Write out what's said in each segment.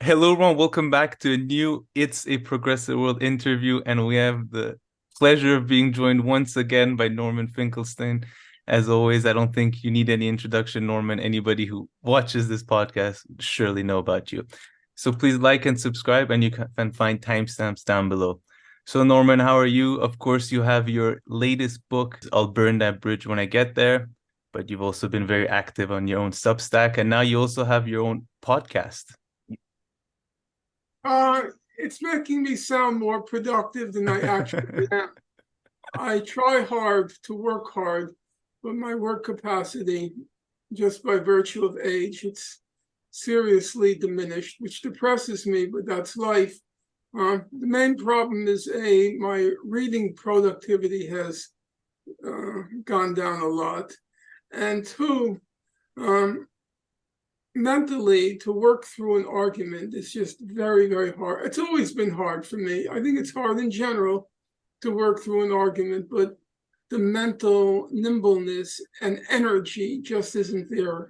Hello, everyone. Welcome back to a new It's a Progressive World interview. And we have the pleasure of being joined once again by Norman Finkelstein. As always, I don't think you need any introduction, Norman. Anybody who watches this podcast would surely know about you. So please like and subscribe, and you can find timestamps down below. So, Norman, how are you? Of course, you have your latest book. I'll burn that bridge when I get there. But you've also been very active on your own Substack, and now you also have your own podcast. Uh, it's making me sound more productive than I actually am. I try hard to work hard, but my work capacity, just by virtue of age, it's seriously diminished, which depresses me, but that's life. The main problem is my reading productivity has gone down a lot, and two, um, mentally to work through an argument is just very, very hard. It's always been hard for me. I think it's hard in general to work through an argument, but the mental nimbleness and energy just isn't there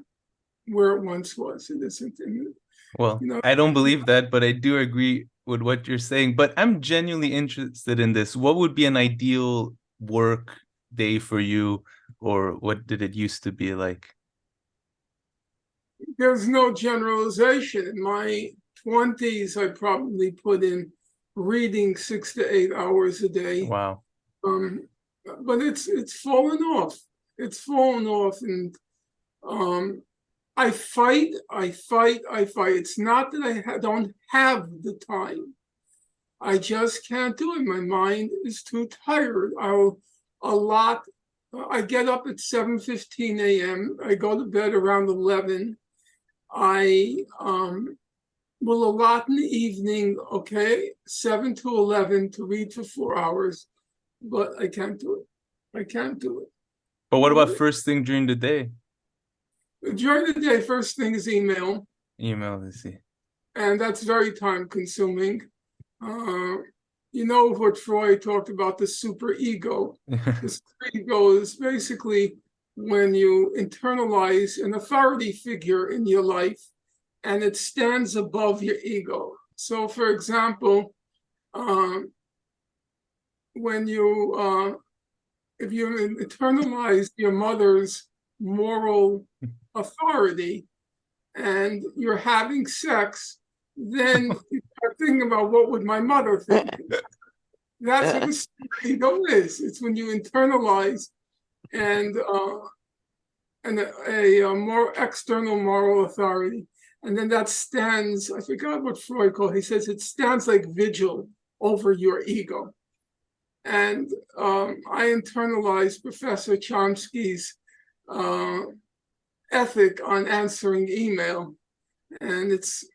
where it once was. It isn't. And, Well, you know, I don't believe that, but I do agree with what you're saying. But I'm genuinely interested in this. What would be an ideal work day for you, or what did it used to be like? there's no generalization. In my 20s, I probably put in reading 6 to 8 hours a day. Wow. Um, but it's fallen off. It's fallen off, and um, I fight. It's not that don't have the time. I just can't do it. My mind is too tired. I'll a lot. I get up at 7:15 a.m. I go to bed around 11. I will allot in the evening, okay, 7 to 11 to read for 4 hours, but I can't do it. I can't do it. But what about But first thing during the day? during the day, first thing is email, Email, let's see. and that's very time consuming. Uh, you know what Freud talked about, the super ego. The super ego is basically when you internalize an authority figure in your life and it stands above your ego. So, for example, um, when if you internalize your mother's moral authority and you're having sex, then you start thinking about what would my mother think. That's what the ego is. It's when you internalize and a more external moral authority, and then that stands. I forgot what Freud called. He says it stands like vigil over your ego. And I internalized Professor Chomsky's uh, ethic on answering email, and it's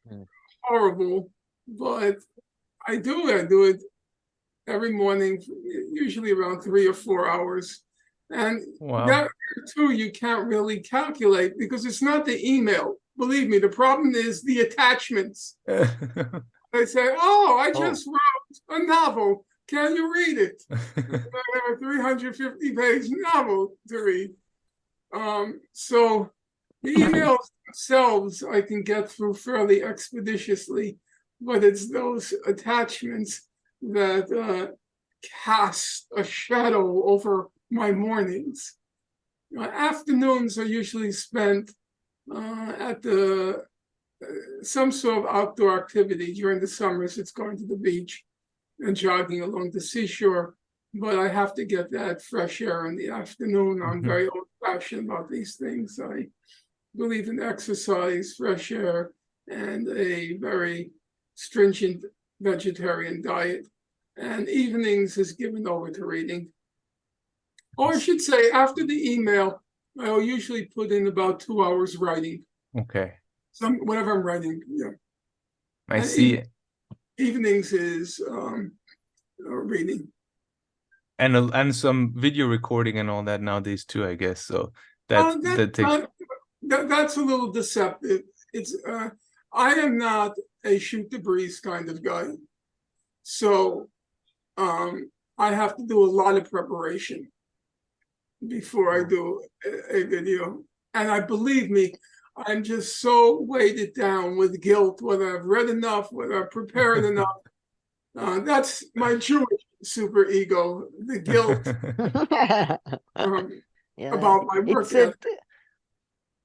horrible, but I do it. I do it every morning, usually around 3 or 4 hours. And Wow. that too, you can't really calculate because it's not the email. Believe me, the problem is the attachments. They say, "Oh, I Oh. just wrote a novel. Can you read it?" I have a 350-page novel to read. So the emails themselves I can get through fairly expeditiously, but it's those attachments that cast a shadow over my mornings. Afternoons are usually spent at the some sort of outdoor activity. During the summers, it's going to the beach and jogging along the seashore. But I have to get that fresh air in the afternoon. I'm very old-fashioned about these things. I believe in exercise, fresh air, and a very stringent vegetarian diet. And evenings is given over to reading. Or I should say, after the email, I'll usually put in about 2 hours writing. Okay. Whatever I'm writing, yeah. I And see. evenings is reading. And some video recording and all that nowadays too, I guess. So that That, that takes that's a little deceptive. It's I am not a shoot the breeze kind of guy, so I have to do a lot of preparation before I do a video. And I believe me, I'm just so weighted down with guilt, whether I've read enough, whether I've prepared enough. That's my Jewish superego, the guilt um, Yeah, about my work it's ethic.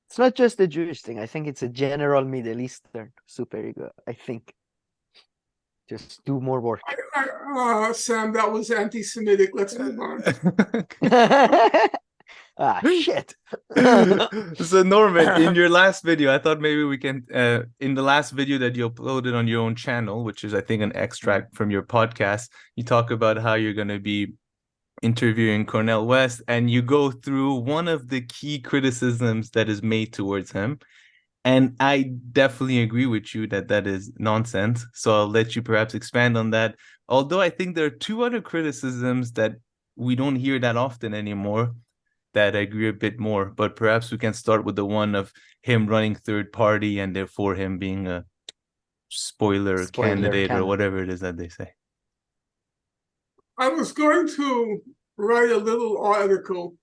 it's not just a Jewish thing. I think it's a general Middle Eastern superego. I think just do more work. Sam, that was anti-Semitic. Let's move on. Ah, shit. So Norman, in your last video, I thought maybe we can in the last video that you uploaded on your own channel, which is I think an extract from your podcast, you talk about how you're going to be interviewing Cornel West, and you go through one of the key criticisms that is made towards him. And I definitely agree with you that that is nonsense. So I'll let you perhaps expand on that. Although I think there are two other criticisms that we don't hear that often anymore that I agree a bit more. But perhaps we can start with the one of him running third party and therefore him being a spoiler candidate or whatever it is that they say. I was going to write a little article.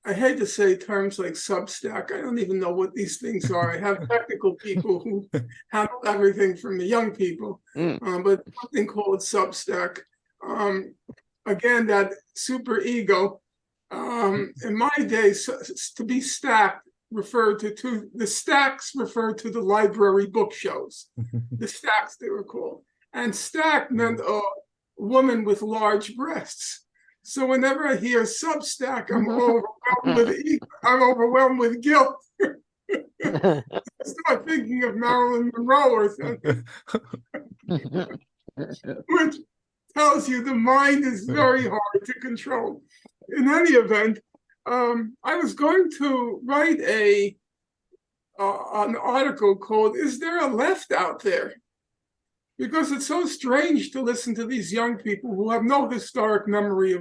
I hate to say terms like Substack. I don't even know what these things are. I have technical people who handle everything from the young people, but something called Substack. Again, that super ego. In my days, to be stacked referred to the stacks referred to the library bookshelves. The stacks, they were called. And stack meant a woman with large breasts. So whenever I hear Substack, I'm overwhelmed with guilt. I start thinking of Marilyn Monroe or something, which tells you the mind is very hard to control. In any event, I was going to write an article called "Is There a Left Out There?" Because it's so strange to listen to these young people who have no historic memory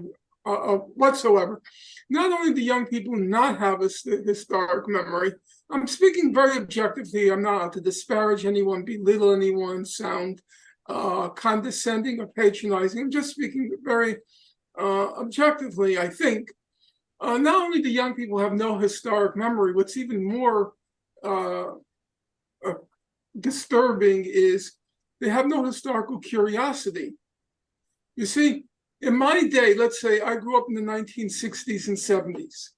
of whatsoever. Not only do young people not have a historic memory, I'm speaking very objectively. I'm not out to disparage anyone, belittle anyone, sound condescending or patronizing. I'm just speaking very objectively, I think. Not only do young people have no historic memory, what's even more disturbing is they have no historical curiosity. You see, in my day, let's say I grew up in the 1960s and 70s,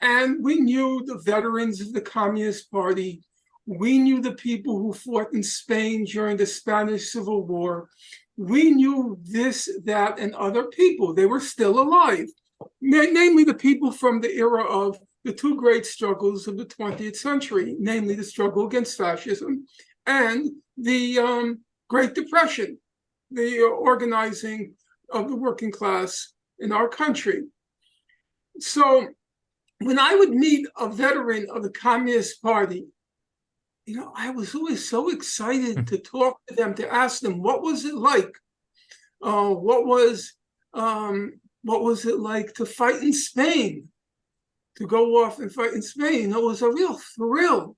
and we knew the veterans of the Communist Party. We knew the people who fought in Spain during the Spanish Civil War. We knew this, that, and other people. They were still alive, namely the people from the era of the two great struggles of the 20th century, namely the struggle against fascism and the Great Depression, the organizing of the working class in our country. So when I would meet a veteran of the Communist Party, you know, I was always so excited to talk to them, to ask them, what was it like? What was it like to fight in Spain? To go off and fight in Spain? It was a real thrill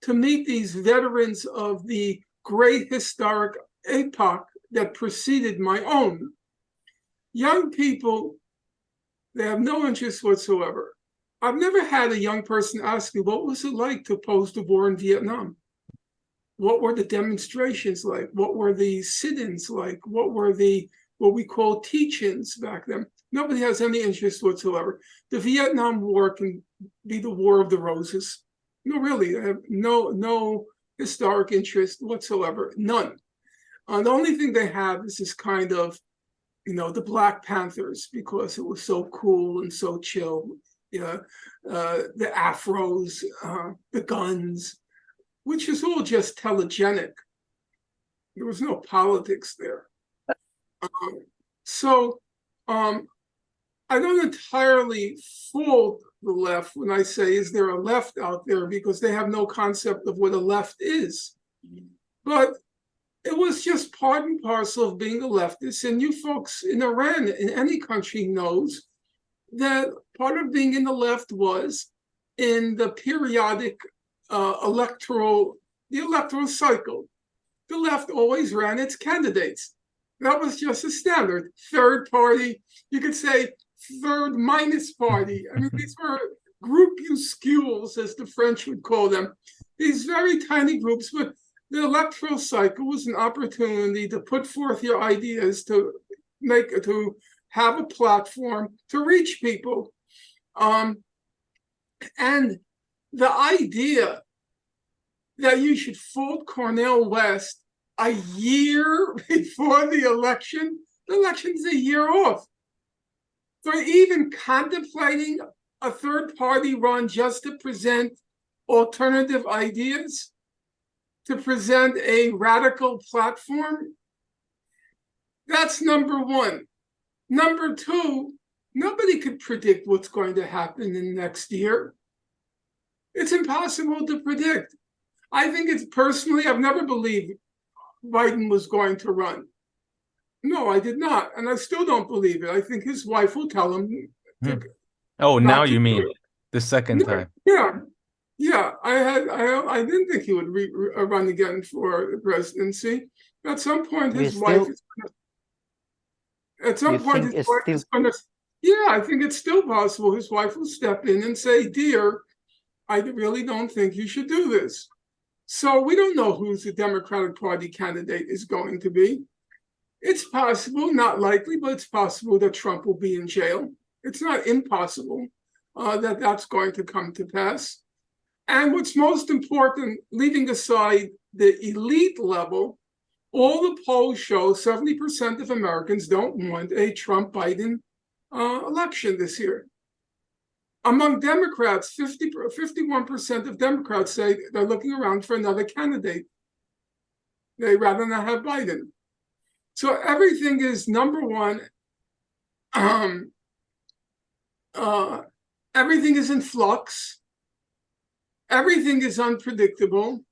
to meet these veterans of the great historic epoch that preceded my own. Young people, they have no interest whatsoever. I've never had a young person ask me, what was it like to oppose the war in Vietnam? What were the demonstrations like? What were the sit-ins like? What were what we call teach-ins back then? Nobody has any interest whatsoever. The Vietnam War can be the War of the Roses. No, really, I have no historic interest whatsoever, none. The only thing they have is this kind of, you know, the Black Panthers, because it was so cool and so chill. The afros, the guns, which is all just telegenic. There was no politics there. I don't entirely fault the left when I say, is there a left out there? Because they have no concept of what a left is. But it was just part and parcel of being a leftist. And you folks in Iran, in any country, knows that part of being in the left was in the periodic electoral cycle. The left always ran its candidates. That was just a standard. Third party, you could say third minus party. I mean, these were groupuscules, as the French would call them, these very tiny groups. But the electoral cycle was an opportunity to put forth your ideas, to have a platform to reach people. And the idea that you should fault Cornel West a year before the election's a year off, for even contemplating a third-party run just to present alternative ideas, to present a radical platform. That's number one. Number two, nobody could predict what's going to happen in the next year. It's impossible to predict. I think it's personally, I've never believed Biden was going to run. No, I did not. And I still don't believe it. I think his wife will tell him. Oh, now you mean the second time. Yeah. I didn't think he would run again for the presidency. At some point, his wife is going to. Yeah, I think it's still possible. His wife will step in and say, "Dear, I really don't think you should do this." So we don't know who the Democratic Party candidate is going to be. It's possible, not likely, but it's possible that Trump will be in jail. It's not impossible that that's going to come to pass. And what's most important, leaving aside the elite level, all the polls show 70% of Americans don't want a Trump-Biden election this year. Among Democrats, 51% of Democrats say they're looking around for another candidate. They'd rather not have Biden. So everything is, number one, everything is in flux. Everything is unpredictable.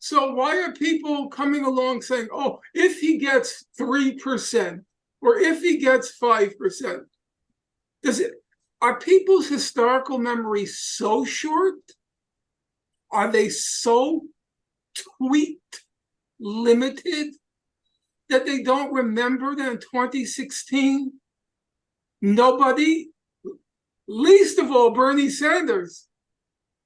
So why are people coming along saying, oh, if he gets 3% or if he gets 5%, are people's historical memories so short? Are they so tweaked, limited, that they don't remember that in 2016, nobody, least of all Bernie Sanders,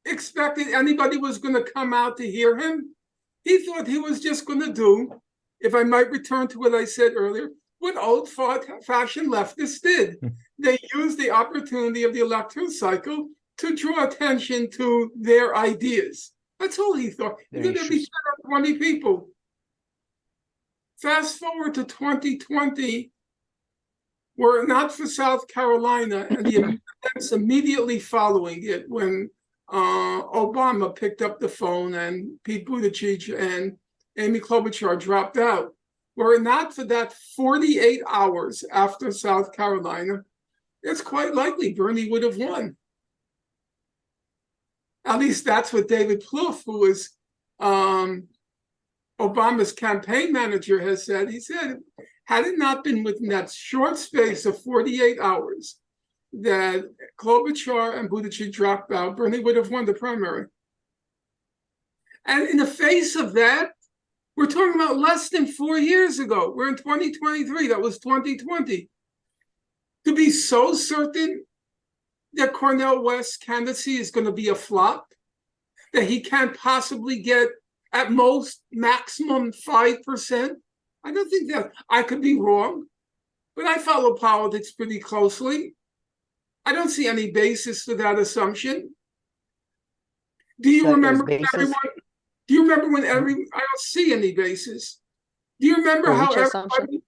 expected anybody was going to come out to hear him? He thought he was just going to do, if I might return to what I said earlier, what old-fashioned leftists did. They used the opportunity of the electoral cycle to draw attention to their ideas. That's all he thought. He thought there'd be 10 or 20 people. Fast forward to 2020, were it not for South Carolina and the events immediately following it, when Obama picked up the phone and Pete Buttigieg and Amy Klobuchar dropped out, were it not for that 48 hours after South Carolina, it's quite likely Bernie would have won. At least that's what David Plouffe, who was Obama's campaign manager, has said. He said, had it not been within that short space of 48 hours that Klobuchar and Buttigieg dropped out, Bernie would have won the primary. And in the face of that, we're talking about less than 4 years ago. We're in 2023. That was 2020. To be so certain that Cornel West's candidacy is going to be a flop, that he can't possibly get at most maximum 5%. I don't think that, I could be wrong, but I follow politics pretty closely. I don't see any basis for that assumption. Do you remember everyone? Do you remember when I don't see any basis. Do you remember how everybody,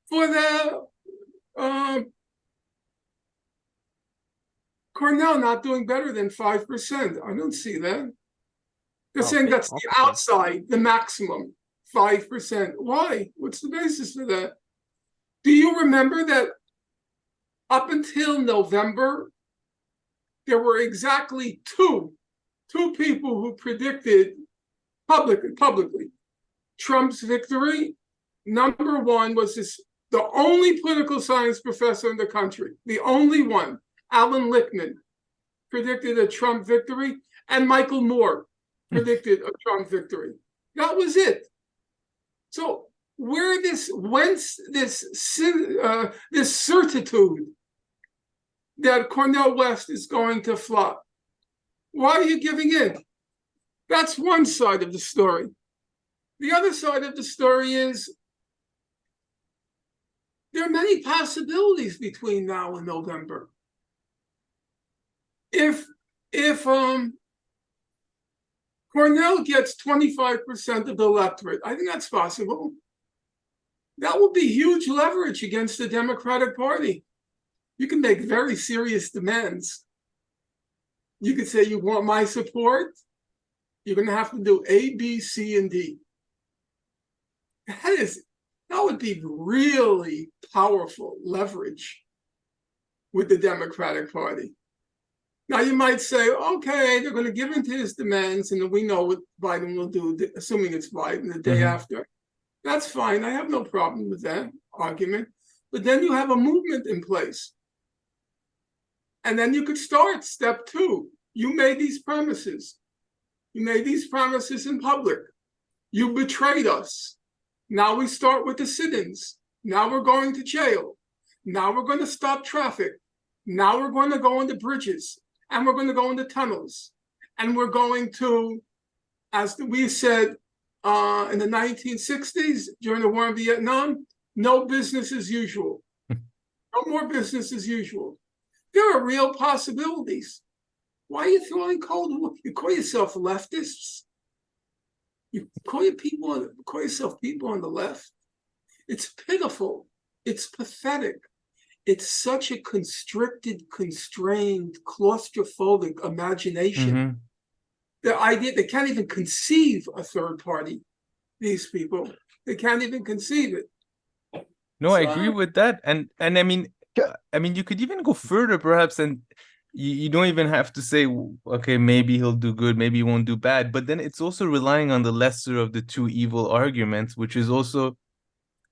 for the Cornell not doing better than 5%? I don't see that. They're saying that's the outside, the maximum, 5%. Why? What's the basis for that? Do you remember that up until November, there were exactly two people who predicted publicly Trump's victory? Number one was the only political science professor in the country, the only one, Alan Lichtman, predicted a Trump victory, and Michael Moore predicted a Trump victory. That was it. So whence this certitude that Cornel West is going to flop. Why are you giving in? That's one side of the story. The other side of the story is there are many possibilities between now and November. If Cornell gets 25% of the electorate, I think that's possible. That will be huge leverage against the Democratic Party. You can make very serious demands. You could say, you want my support? You're going to have to do A, B, C, and D. That would be really powerful leverage with the Democratic Party. Now, you might say, okay, they're going to give in to his demands, and we know what Biden will do, assuming it's Biden, the day after. That's fine. I have no problem with that argument. But then you have a movement in place. And then you could start step two. You made these promises. You made these promises in public. You betrayed us. Now we start with the sit-ins. Now we're going to jail. Now we're going to stop traffic. Now we're going to go into bridges. And we're going to go into tunnels. And we're going to, as we said in the 1960s, during the war in Vietnam, no business as usual. No more business as usual. There are real possibilities. Why are you throwing cold water? You call yourself leftists? You call yourself people on the left? It's pitiful. It's pathetic. It's such a constricted, constrained, claustrophobic imagination. The idea they can't even conceive a third party. These people, they can't even conceive it. No, I agree with that, and I mean, you could even go further, perhaps, and you don't even have to say, okay, maybe he'll do good, maybe he won't do bad, but then it's also relying on the lesser of the two evil arguments, which is also,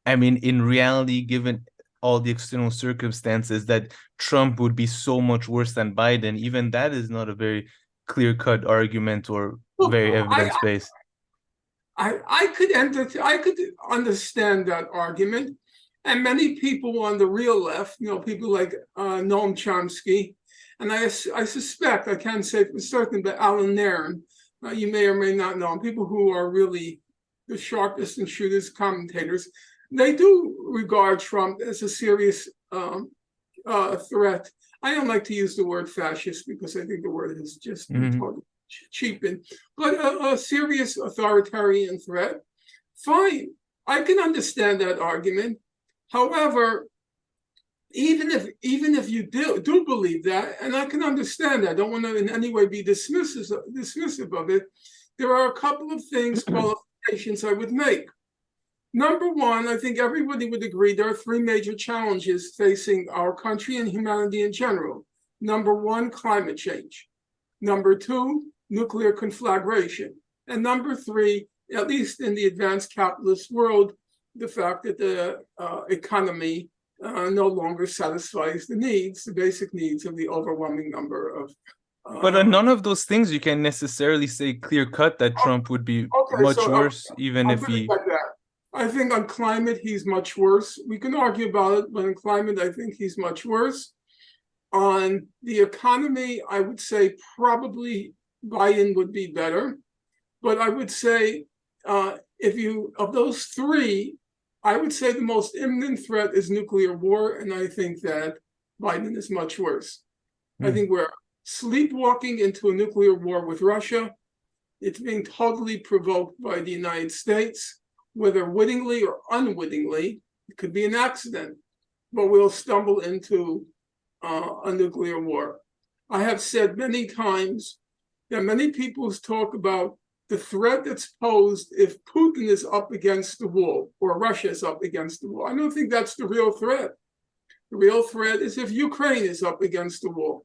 I mean, in reality, given all the external circumstances, that Trump would be so much worse than Biden. Even that is not a very clear-cut argument or very evidence-based. I could understand that argument, and many people on the real left, people like Noam Chomsky, and I suspect, I can't say for certain, but Alan Nairn, you may or may not know him, people who are really the sharpest and shrewdest commentators, they do regard Trump as a serious threat. I don't like to use the word fascist because I think the word is just totally cheapened, but a serious authoritarian threat. Fine, I can understand that argument. However, even if you do believe that, and I can understand that, I don't want to in any way be dismissive of it, there are a couple of qualifications I would make. Number one, I think everybody would agree there are three major challenges facing our country and humanity in general. Number one, climate change. Number two, nuclear conflagration. And number three, at least in the advanced capitalist world, the fact that the economy no longer satisfies the basic needs of the overwhelming number of. But on none of those things you can necessarily say clear cut that Trump would be much worse, even if he. I think on climate he's much worse. We can argue about it, but on climate I think he's much worse. On the economy, I would say probably Biden would be better, but I would say of those three, I would say the most imminent threat is nuclear war, and I think that Biden is much worse. I think we're sleepwalking into a nuclear war with Russia. It's being totally provoked by the United States, whether wittingly or unwittingly. It could be an accident, but we'll stumble into a nuclear war. I have said many times that many people talk about the threat that's posed if Putin is up against the wall or Russia is up against the wall. I don't think that's the real threat. The real threat is if Ukraine is up against the wall,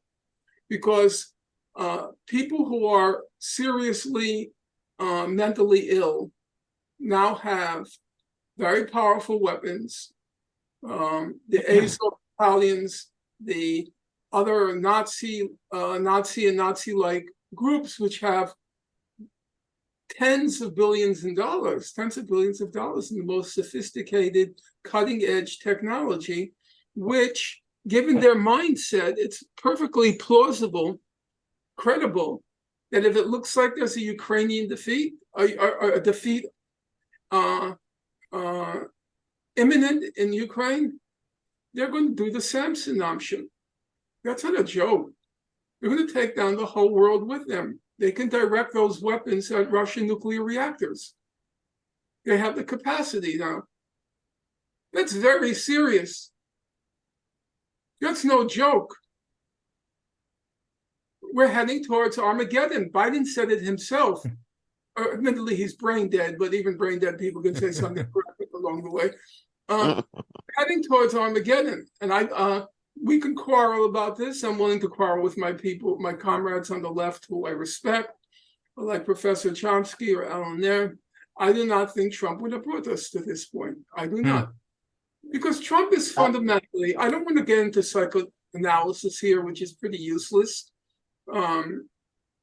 because people who are seriously mentally ill now have very powerful weapons. The Azov battalions, the other Nazi and Nazi-like groups, which have tens of billions of dollars in the most sophisticated, cutting-edge technology, which given their mindset, it's perfectly plausible, credible, that if it looks like there's a Ukrainian defeat, a defeat imminent in Ukraine, they're going to do the Samson option. That's not a joke. They're going to take down the whole world with them. They can direct those weapons at Russian nuclear reactors. They have the capacity now. That's very serious. That's no joke. We're heading towards Armageddon. Biden said it himself. Admittedly, he's brain dead, but even brain dead people can say something along the way. Heading towards Armageddon. And we can quarrel about this. I'm willing to quarrel with my people, my comrades on the left who I respect, like Professor Chomsky or Alan Nair. I do not think Trump would have brought us to this point. I do not. Because Trump is fundamentally, I don't want to get into psychoanalysis here, which is pretty useless.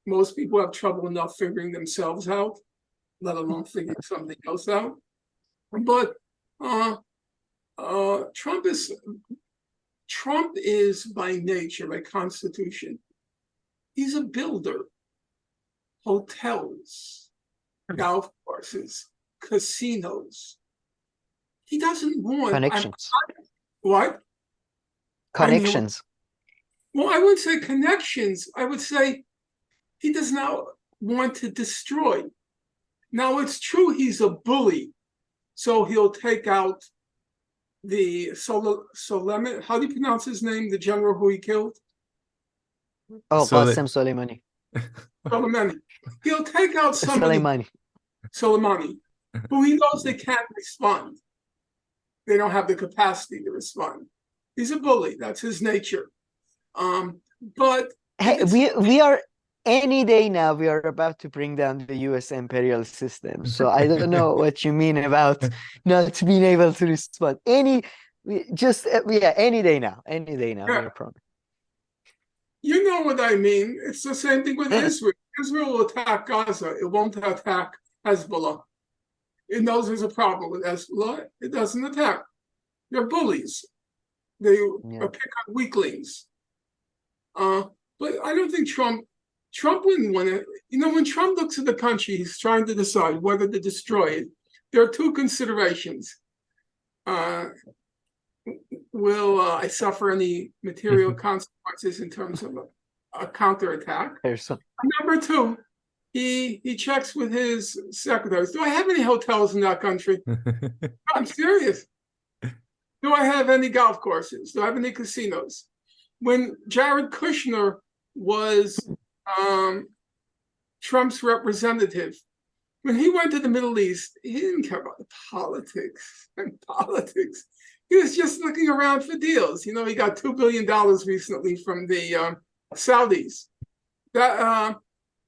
Most people have trouble enough figuring themselves out, let alone figuring something else out. But Trump is by nature, by constitution, he's a builder. Hotels, golf courses, casinos. He doesn't want connections. What? Connections. Well, I would say connections. I would say he does not want to destroy. Now, it's true he's a bully, so he'll take out the Soleimani. How do you pronounce his name? The general who he killed? Oh, Qasem Soleimani. Soleimani. He'll take out somebody. Soleimani, who he knows they can't respond. They don't have the capacity to respond. He's a bully. That's his nature. But hey, we are any day now. We are about to bring down the U.S. imperial system. So I don't know what you mean about not being able to respond. Any day now. Any day now. Yeah. We are promised. You know what I mean. It's the same thing with Israel. Israel will attack Gaza. It won't attack Hezbollah. It knows there's a problem with Hezbollah. It doesn't attack. They're bullies. They pick on weaklings. But I don't think Trump wouldn't want to. You know, when Trump looks at the country, he's trying to decide whether to destroy it. There are two considerations. Will I suffer any material consequences in terms of a counterattack? Number two, he checks with his secretaries. Do I have any hotels in that country? I'm serious. Do I have any golf courses? Do I have any casinos? When Jared Kushner was Trump's representative, when he went to the Middle East, he didn't care about the politics. He was just looking around for deals. You know, he got $2 billion recently from the Saudis. That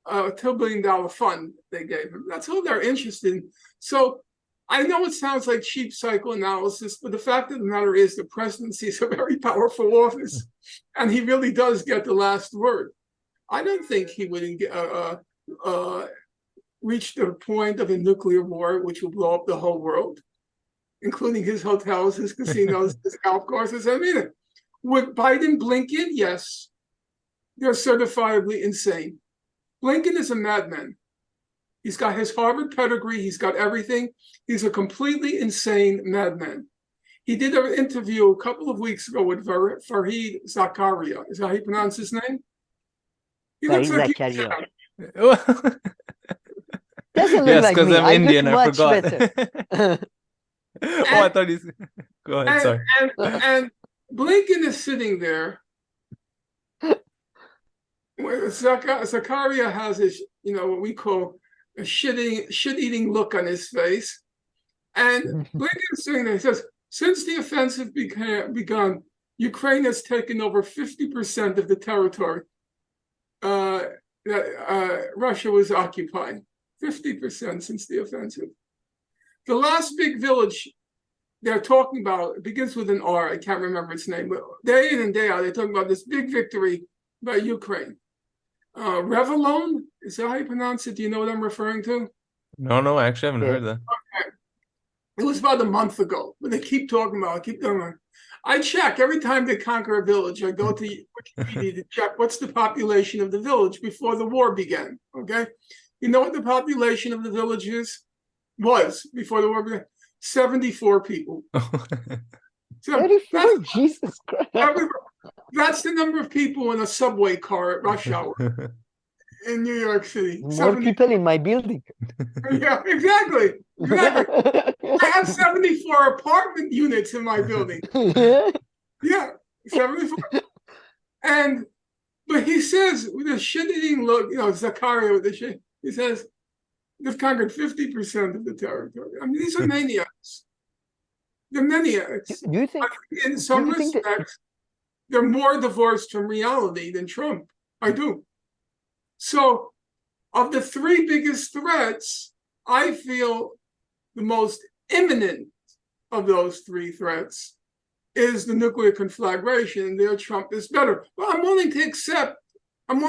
$2 billion fund they gave him. That's all they're interested in. So I know it sounds like cheap psychoanalysis, but the fact of the matter is the presidency is a very powerful office, and he really does get the last word. I don't think he would reach the point of a nuclear war, which will blow up the whole world, including his hotels, his casinos, his golf courses. I mean it. Would Biden blink in? Yes. They're certifiably insane. Blinken is a madman. He's got his Harvard pedigree. He's got everything. He's a completely insane madman. He did an interview a couple of weeks ago with Fareed Zakaria. Is that how you pronounce his name? He looks like Zakaria. Yes, like because me. I'm Indian. I forgot. I thought he's. Go ahead. Sorry. And Blinken is sitting there. Zakaria has this, what we call a shit-eating look on his face. And Blinken is sitting there. He says, since the offensive begun, Ukraine has taken over 50% of the territory that Russia was occupying. 50% since the offensive. The last big village they're talking about, it begins with an R, I can't remember its name, but day in and day out, they're talking about this big victory by Ukraine. Revelon, is that how you pronounce it? Do you know what I'm referring to? No, I actually haven't heard that. Okay. It was about a month ago, but they keep talking about it, I check every time they conquer a village. I go to Wikipedia to check what's the population of the village before the war began. Okay, you know what the population of the village was before the war began? 74 people. So 34? Jesus Christ. that's the number of people in a subway car at rush hour in New York City. More 70 people in my building. Yeah, exactly. Exactly. I have 74 apartment units in my building. Yeah, 74. But he says with a shit-eating look, Zakaria with the shit, he says, they've conquered 50% of the territory. I mean, these are maniacs. They're maniacs. Do you think, In some do you think respects, they're more divorced from reality than Trump. I do. So, of the three biggest threats, I feel the most imminent of those three threats is the nuclear conflagration, and there Trump is better. But I'm willing to accept I'm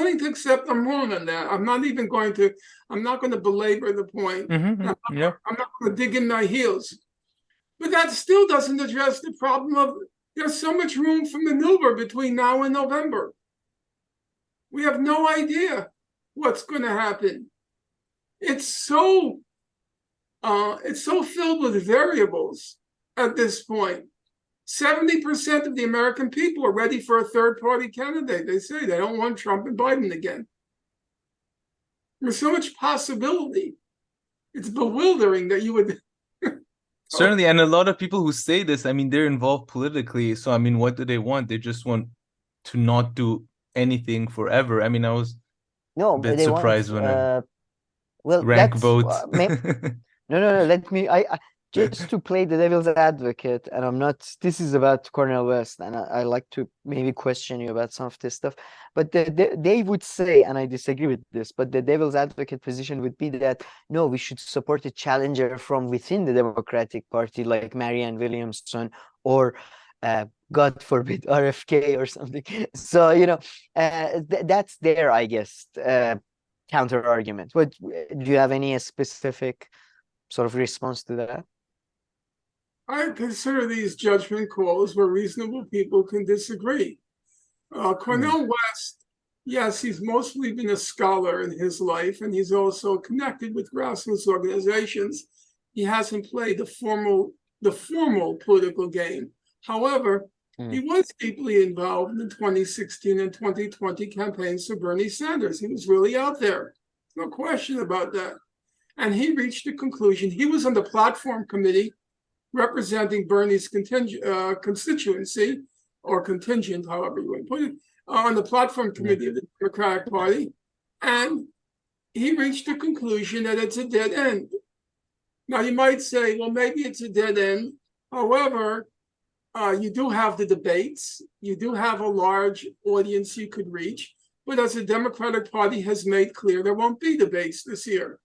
wrong on that. I'm not going to belabor the point. Yeah. I'm not going to dig in my heels. But that still doesn't address the problem of there's so much room for maneuver between now and November. We have no idea what's going to happen. It's so filled with variables at this point. 70% of the American people are ready for a third-party candidate. They say they don't want Trump and Biden again. There's so much possibility. It's bewildering that you would... Certainly, and a lot of people who say this, I mean, they're involved politically. So, I mean, what do they want? They just want to not do anything forever. I mean, I was a bit surprised when rank votes. No. Let me. I just to play the devil's advocate, and I'm not. This is about Cornel West, and I like to maybe question you about some of this stuff. But they would say, and I disagree with this, but the devil's advocate position would be that no, we should support a challenger from within the Democratic Party, like Marianne Williamson, or God forbid, RFK or something. So that's their, I guess, counter argument. But do you have any specific sort of response to that? I consider these judgment calls where reasonable people can disagree. Cornel West, yes, he's mostly been a scholar in his life, and he's also connected with grassroots organizations. He hasn't played the formal political game. However, he was deeply involved in the 2016 and 2020 campaigns for Bernie Sanders. He was really out there. No question about that. And he reached a conclusion. He was on the platform committee representing Bernie's constituency, or contingent, however you want to put it, on the platform committee of the Democratic Party. And he reached a conclusion that it's a dead end. Now, you might say, well, maybe it's a dead end. However, you do have the debates. You do have a large audience you could reach. But as the Democratic Party has made clear, there won't be debates this year.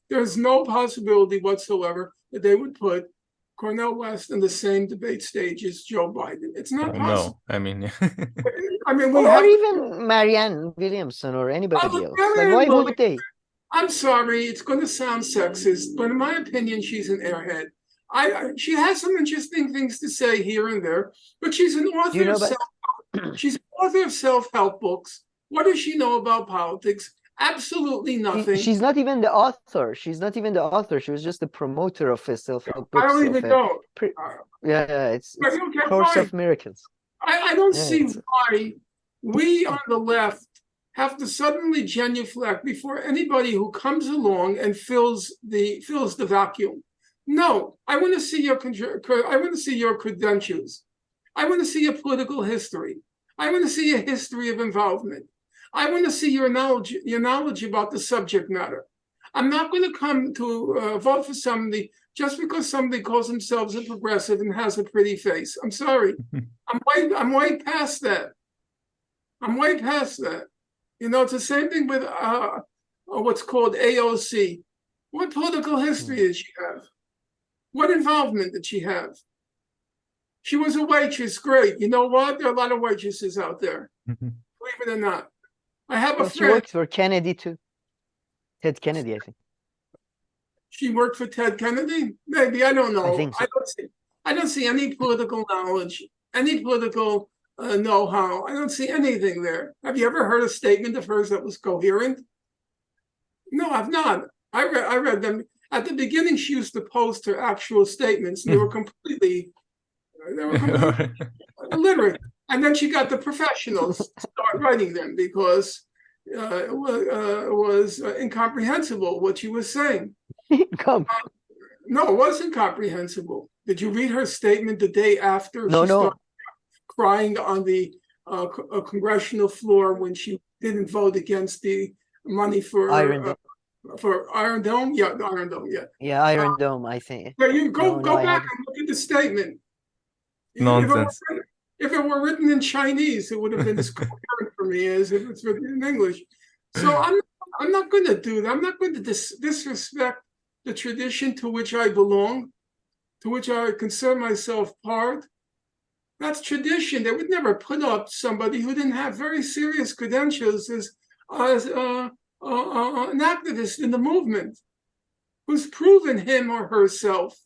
There's no possibility whatsoever that they would put Cornel West in the same debate stage as Joe Biden. It's not possible. No, I mean, or even Marianne Williamson or anybody else. Like, why would they? I'm sorry, it's going to sound sexist, but in my opinion, she's an airhead. She has some interesting things to say here and there, but she's an author she's an author of self-help books. What does she know about politics? Absolutely nothing. She's not even the author. She was just the promoter of a self-help book. I don't even know. It's Course of Miracles. I don't see why we on the left have to suddenly genuflect before anybody who comes along and fills the vacuum. No, I want to see your credentials. I want to see your political history. I want to see a history of involvement. I want to see your knowledge about the subject matter. I'm not going to come to vote for somebody just because somebody calls themselves a progressive and has a pretty face. I'm sorry. I'm way past that. It's the same thing with what's called AOC. What political history did she have? What involvement did she have? She was a waitress. Great. You know what? There are a lot of waitresses out there. Believe it or not. I have a friend. She worked for Kennedy too. Ted Kennedy, I think. She worked for Ted Kennedy? Maybe. I don't know. I think so. I don't see any political knowledge any political know-how. I don't see anything there. Have you ever heard a statement of hers that was coherent? No, I've not. I read them. At the beginning, she used to post her actual statements, and they were completely illiterate. And then she got the professionals to start writing them because it was incomprehensible what she was saying. No, it wasn't comprehensible. Did you read her statement the day after No, she no. started crying on the congressional floor when she didn't vote against the money for Iron Dome. For Iron Dome? Yeah, Iron Dome, yeah. Yeah, Iron Dome, I think. Yeah, you go No, back and look at the statement. Nonsense. If it were written in Chinese, it would have been as coherent for me as if it's written in English. So I'm not going to do that. I'm not going to disrespect the tradition to which I belong, to which I consider myself part. That's tradition. They would never put up somebody who didn't have very serious credentials as an activist in the movement, who's proven him or herself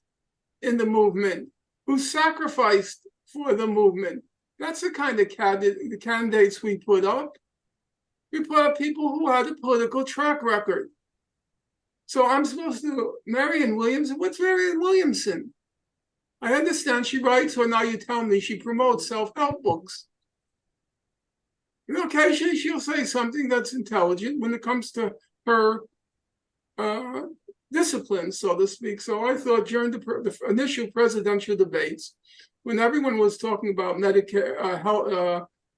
in the movement, who sacrificed for the movement. That's the kind of candidates we put up. We put up people who had a political track record. So I'm supposed to, Marianne Williamson, what's Marianne Williamson? I understand she writes, or now you tell me she promotes self-help books. You know, occasionally she'll say something that's intelligent when it comes to her discipline, so to speak. So I thought during the initial presidential debates, when everyone was talking about Medicare,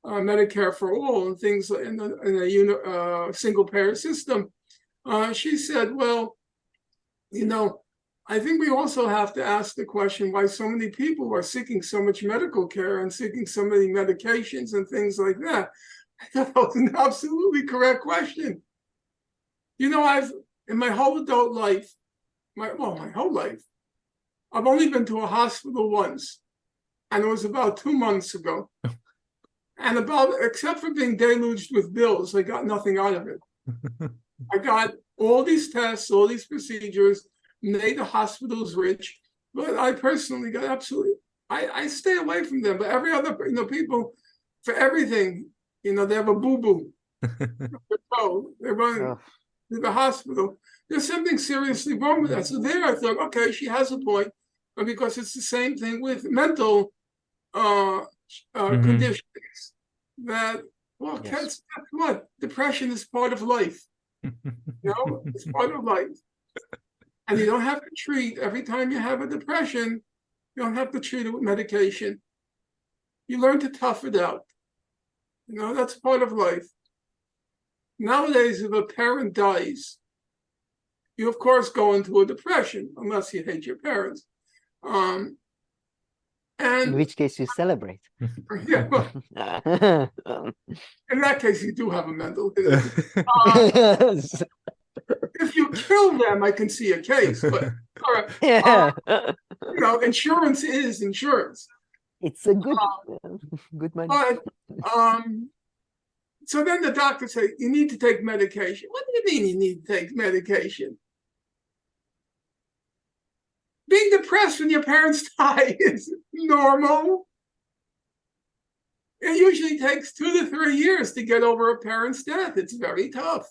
Medicare for all and things in a single-payer system, she said, well, you know, I think we also have to ask the question why so many people are seeking so much medical care and seeking so many medications and things like that. I thought that was an absolutely correct question. You know, in my whole adult life, my whole life, I've only been to a hospital once, and it was about 2 months ago. And except for being deluged with bills, I got nothing out of it. I got all these tests, all these procedures, made the hospitals rich, but I personally got absolutely, I stay away from them. But every other, people, for everything, they have a boo-boo. They're running to the hospital. There's something seriously wrong with that. So there I thought, okay, she has a point, because it's the same thing with mental conditions that, well, guess what? Depression is part of life. It's part of life. And you don't have to treat, every time you have a depression, you don't have to treat it with medication. You learn to tough it out. That's part of life. Nowadays, if a parent dies, you of course go into a depression, unless you hate your parents. And in which case you celebrate. Yeah, well, in that case, you do have a mental illness. If you kill them, I can see a case, but insurance is insurance. It's a good money. But so then the doctor said, you need to take medication. What do you mean you need to take medication? Being depressed when your parents die is normal. It usually takes 2 to 3 years to get over a parent's death. It's very tough.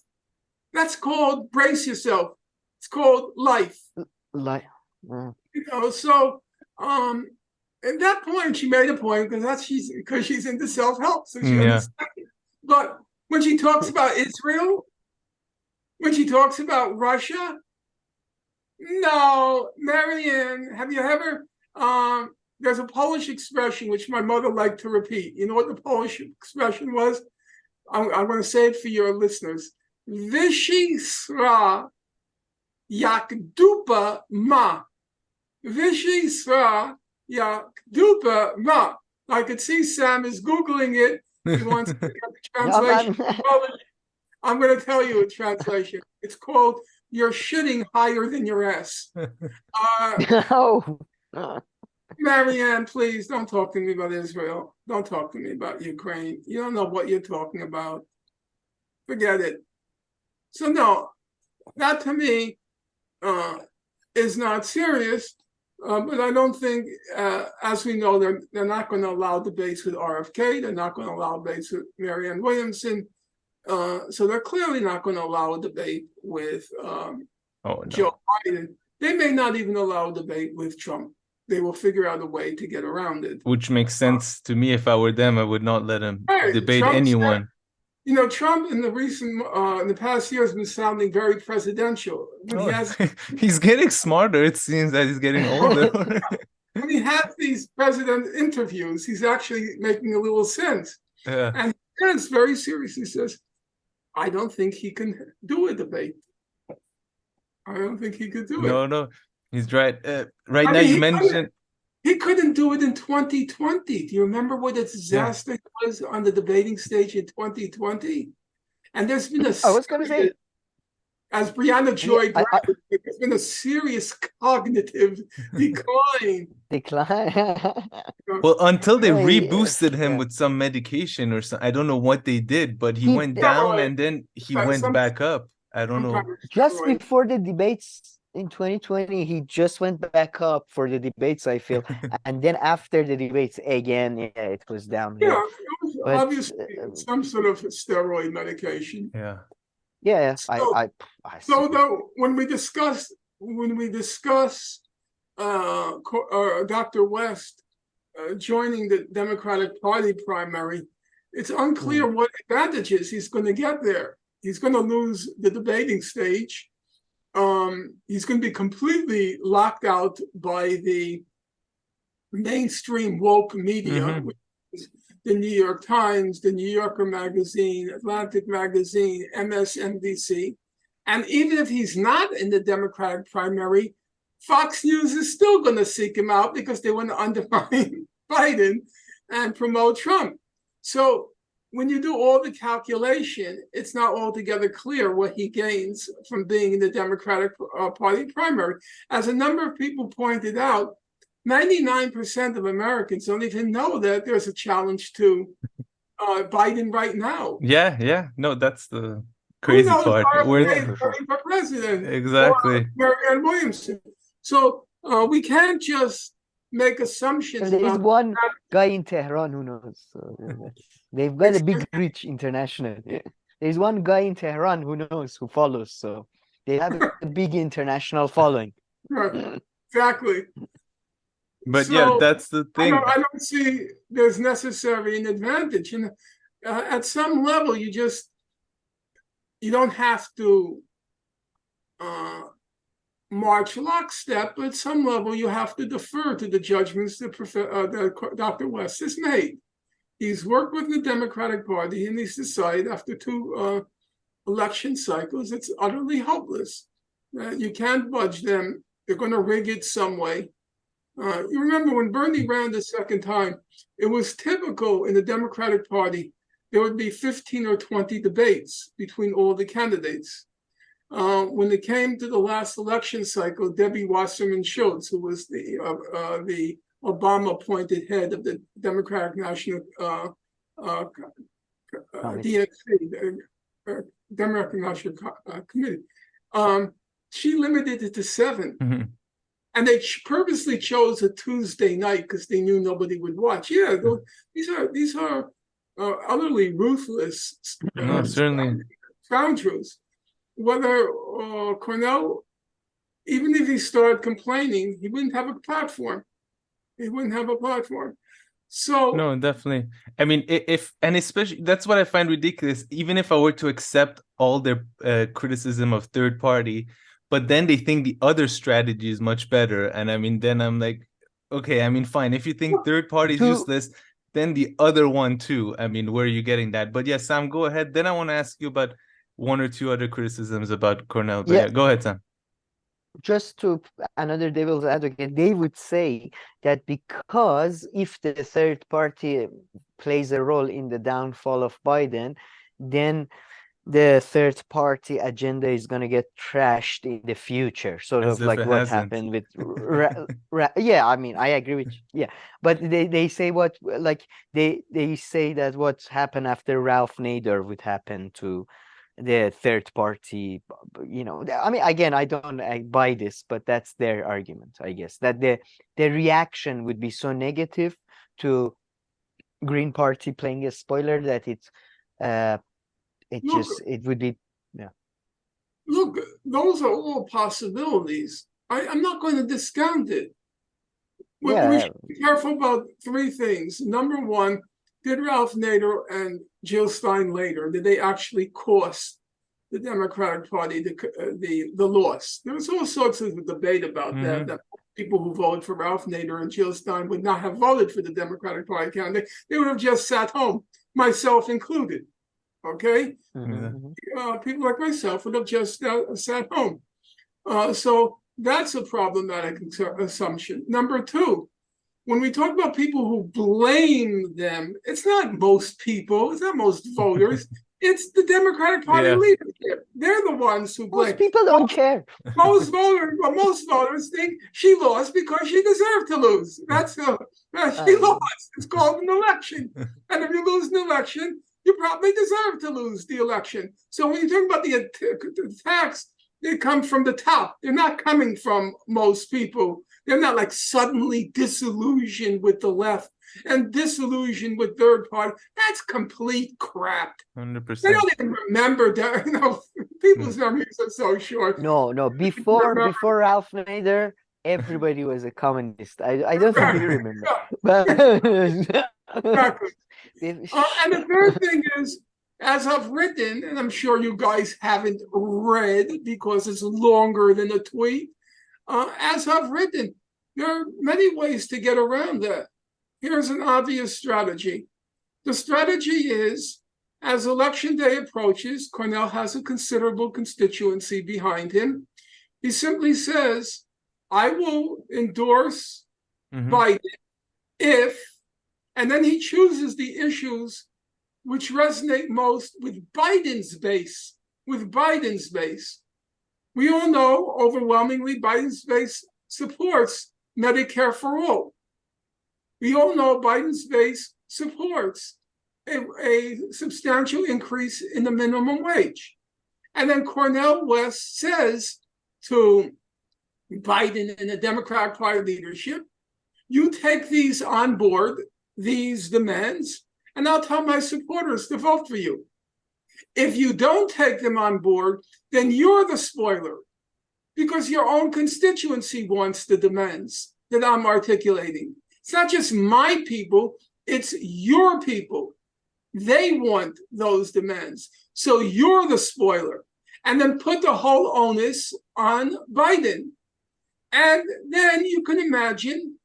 That's called brace yourself. It's called life. So at that point, she made a point because she's into self-help. So she understands it. But when she talks about Israel, when she talks about Russia, no, Marianne, have you ever, there's a Polish expression which my mother liked to repeat. You know what the Polish expression was? I'm going to say it for your listeners. Vysi sra jak dupa ma. Vysi sra jak dupa ma. I could see Sam is Googling it. He wants to get the translation. I'm going to tell you a translation. It's called "You're shitting higher than your ass." Marianne, please don't talk to me about Israel. Don't talk to me about Ukraine. You don't know what you're talking about. Forget it. So no, that to me is not serious. But I don't think, as we know, they're not going to allow debates with RFK. They're not going to allow debates with Marianne Williamson. So they're clearly not going to allow a debate with Joe Biden. They may not even allow a debate with Trump. They will figure out a way to get around it. Which makes sense to me. If I were them, I would not let him debate Trump anyone. Trump in the past year has been sounding very presidential. He's getting smarter. It seems that he's getting older. When he has these president interviews, he's actually making a little sense. Yeah. And he says very seriously, says, I don't think he can do a debate. I don't think he could do it. No, he's right. Now you mentioned he couldn't do it in 2020. Do you remember what a disaster it was on the debating stage in 2020? And there's been I was going to say, as Brianna Joy, there's been a serious cognitive decline. Well, until they reboosted him with some medication or something. I don't know what they did, but he went down and then he went back up. I don't know. Just before the debates in 2020, he just went back up for the debates, I feel. And then after the debates, again, it was down. Yeah, it was obviously some sort of steroid medication. Yeah. Yeah, so though when we discuss Dr. West joining the Democratic Party primary, it's unclear what advantages he's going to get there. He's going to lose the debating stage. He's going to be completely locked out by the mainstream woke media, which is the New York Times, the New Yorker magazine, Atlantic magazine, MSNBC. And even if he's not in the Democratic primary, Fox News is still going to seek him out because they want to undermine Biden and promote Trump. So when you do all the calculation, it's not altogether clear what he gains from being in the Democratic Party primary. As a number of people pointed out, 99% of Americans don't even know that there's a challenge to Biden right now. Yeah. No, that's the crazy part. Where's for president? Exactly. Marianne Williamson. So we can't just make assumptions. There's one guy in Tehran who knows. So, they've got a big reach international. There's one guy in Tehran who knows, who follows. So they have a big international following. Right. Exactly. But so, that's the thing. I don't see there's necessarily an advantage. And at some level, you don't have to march lockstep, but at some level, you have to defer to the judgments that Dr. West has made. He's worked with the Democratic Party, and he's decided after 2 election cycles, it's utterly hopeless. You can't budge them. They're going to rig it some way. You remember when Bernie ran the second time, it was typical in the Democratic Party, there would be 15 or 20 debates between all the candidates. When it came to the last election cycle, Debbie Wasserman Schultz, who was the Obama-appointed head of the Democratic National DNC, Democratic National Committee, she limited it to 7. Mm-hmm. And they purposely chose a Tuesday night because they knew nobody would watch. Yeah, these are utterly ruthless scoundrels. Whether Cornell, even if he started complaining, he wouldn't have a platform. So no, definitely. I mean, especially that's what I find ridiculous. Even if I were to accept all their criticism of third party, but then they think the other strategy is much better. And I mean, then I'm like, okay, I mean, fine. If you think third party is useless, then the other one too. I mean, where are you getting that? But yeah, Sam, go ahead. Then I want to ask you about 1 or 2 other criticisms about Cornell. But yeah, go ahead, Sam. Just to another devil's advocate, they would say that because if the third party plays a role in the downfall of Biden, then the third party agenda is going to get trashed in the future, sort of like what happened with yeah, I mean, I agree with you. Yeah, but they say they say that what's happened after Ralph Nader would happen to the third party, I mean, again, I don't buy this, but that's their argument, I guess, that the reaction would be so negative to Green Party playing a spoiler that Look, it would be, yeah. look, those are all possibilities. I'm not going to discount it. We should be careful about three things. Number one, did Ralph Nader and Jill Stein later, did they actually cost the Democratic Party the loss? There was all sorts of debate about that people who voted for Ralph Nader and Jill Stein would not have voted for the Democratic Party candidate. They would have just sat home, myself included. Okay? People like myself would have just sat home. So that's a problematic assumption. Number two, when we talk about people who blame them, it's not most people, it's not most voters, it's the Democratic Party leadership. They're the ones who blame. Most people don't care. Most voters think she lost because she deserved to lose. She lost. It's called an election. And if you lose an election, you probably deserve to lose the election. So when you talk about the attacks, they come from the top. They're not coming from most people. They're not like suddenly disillusioned with the left and disillusioned with third party. That's complete crap. 100%. They don't even remember that. People's memories are so short. No. Before Ralph Nader, everybody was a communist. I don't think you remember. Exactly. And the third thing is, as I've written, and I'm sure you guys haven't read because it's longer than a tweet, as I've written, there are many ways to get around that. Here's an obvious strategy. The strategy is, as election day approaches, Cornell has a considerable constituency behind him. He simply says, I will endorse Biden if, and then he chooses the issues which resonate most with Biden's base. We all know overwhelmingly Biden's base supports Medicare for all. We all know Biden's base supports a substantial increase in the minimum wage. And then Cornel West says to Biden and the Democratic Party leadership, you take these on board, these demands, and I'll tell my supporters to vote for you. If you don't take them on board, then you're the spoiler because your own constituency wants the demands that I'm articulating. It's not just my people, it's your people. They want those demands. So you're the spoiler. And then put the whole onus on Biden. And then you can imagine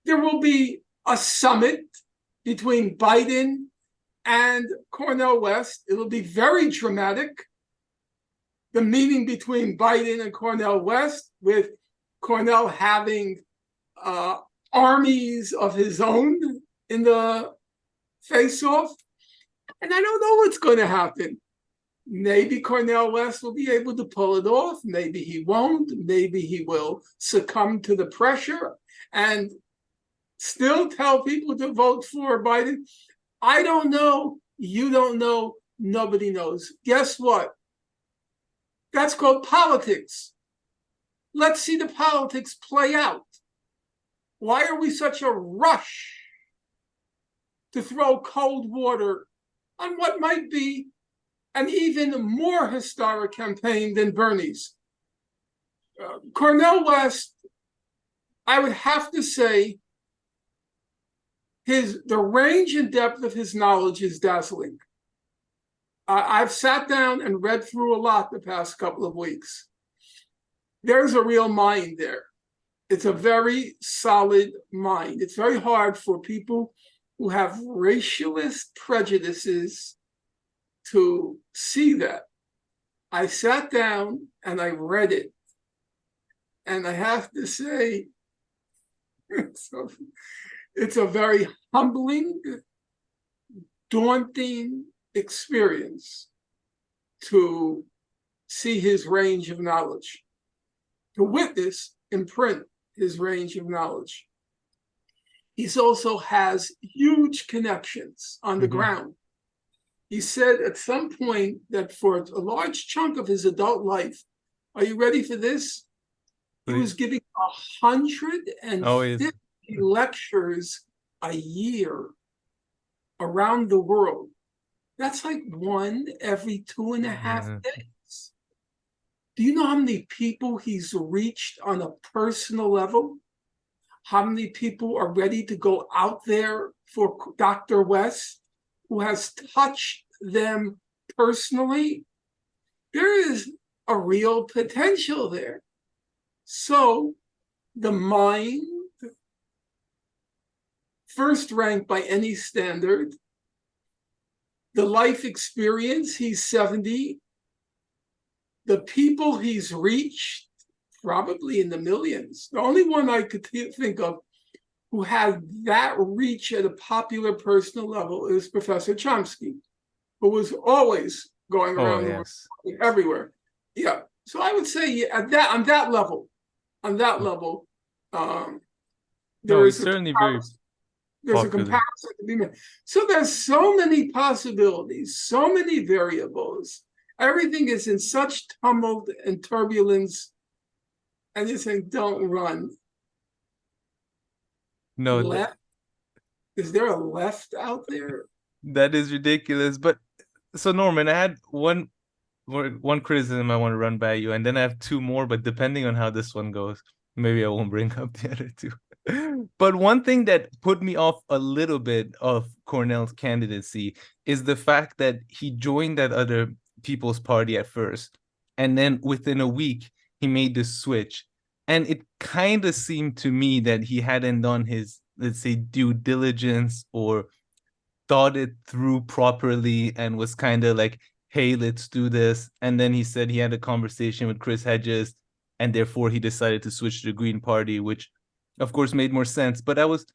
there will be a summit between Biden and Cornel West. It'll be very dramatic. The meeting between Biden and Cornel West, with Cornel having armies of his own in the face-off. And I don't know what's going to happen. Maybe Cornel West will be able to pull it off. Maybe he won't. Maybe he will succumb to the pressure and still tell people to vote for Biden. I don't know. You don't know. Nobody knows. Guess what? That's called politics. Let's see the politics play out. Why are we such a rush to throw cold water on what might be an even more historic campaign than Bernie's? Cornel West, I would have to say, the range and depth of his knowledge is dazzling. I've sat down and read through a lot the past couple of weeks. There's a real mind there. It's a very solid mind. It's very hard for people who have racialist prejudices to see that. I sat down and I read it. And I have to say, it's a very humbling, daunting experience to see his range of knowledge, to witness in print his range of knowledge. He also has huge connections on the ground. He said at some point that for a large chunk of his adult life, are you ready for this? He was Please. giving Oh, yes. 150 lectures a year around the world. That's like one every 2.5 Yeah. days. Do you know how many people he's reached on a personal level? How many people are ready to go out there for Dr. West, who has touched them personally? There is a real potential there. So the mind, first ranked by any standard, the life experience, he's 70, the people he's reached, probably in the millions. The only one I could think of who had that reach at a popular personal level is Professor Chomsky, who was always going Oh, around the world, yes. everywhere. Yeah. So I would say on that level, um, No, there he's is a certainly very there's a popular. comparison to be made. So there's so many possibilities, so many variables. Everything is in such tumult and turbulence, and you're saying, don't run. No, Left? Is there a left out there? that is ridiculous. But so Norman, I had one criticism I want to run by you, and then I have two more, but depending on how this one goes, maybe I won't bring up the other two. But one thing that put me off a little bit of Cornell's candidacy is the fact that he joined that other People's Party at first, and then within a week he made the switch. And it kind of seemed to me that he hadn't done his, let's say, due diligence or thought it through properly and was kind of like, hey, let's do this. And then he said he had a conversation with Chris Hedges, and therefore he decided to switch to the Green Party, which of course made more sense. But I was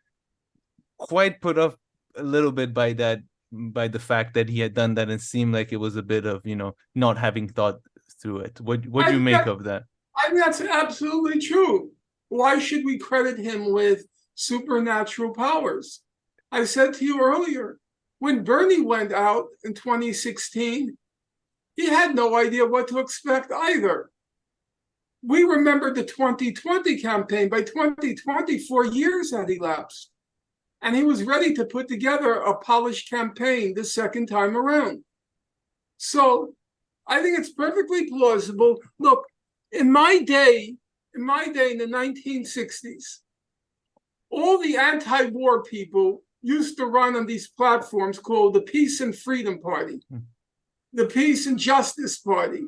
quite put off a little bit by that, by the fact that he had done that, and seemed like it was a bit of, not having thought through it. What do you make of that? I think that's absolutely true. Why should we credit him with supernatural powers? I said to you earlier, when Bernie went out in 2016, he had no idea what to expect either. We remember the 2020 campaign. By 2020, 4 years had elapsed. And he was ready to put together a polished campaign the second time around. So I think it's perfectly plausible. Look, in my day in the 1960s, all the anti-war people used to run on these platforms called the Peace and Freedom Party, the Peace and Justice Party.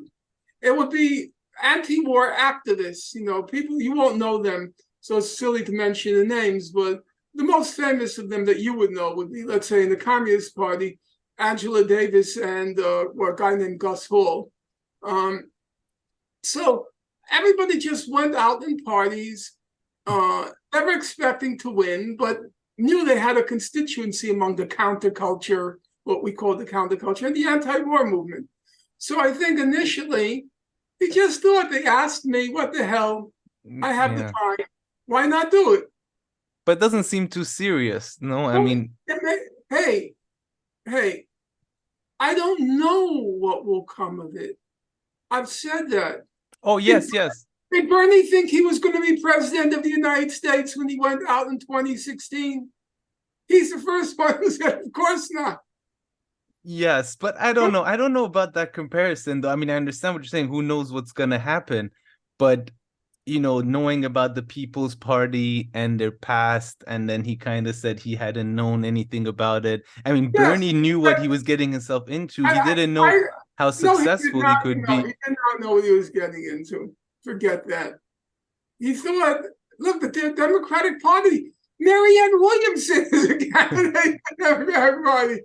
It would be anti-war activists, people, you won't know them, so it's silly to mention the names, but the most famous of them that you would know would be, let's say, in the Communist Party, Angela Davis and a guy named Gus Hall. So everybody just went out in parties, never expecting to win, but knew they had a constituency among the counterculture, what we call the counterculture, and the anti-war movement. So I think initially, he just thought, they asked me, what the hell? I have the time. Why not do it? But it doesn't seem too serious. No, I mean, hey, I don't know what will come of it. I've said that. Oh, yes, yes. Did Bernie think he was going to be president of the United States when he went out in 2016? He's the first one who said, of course not. Yes, but I don't know. I don't know about that comparison, though. I mean, I understand what you're saying. Who knows what's going to happen? But, knowing about the People's Party and their past, and then he kind of said he hadn't known anything about it. I mean, Yes, Bernie knew what he was getting himself into. He didn't know how successful he could be. He did not know what he was getting into. Forget that. He thought, look, the Democratic Party, Marianne Williamson is a candidate for the Democratic Party.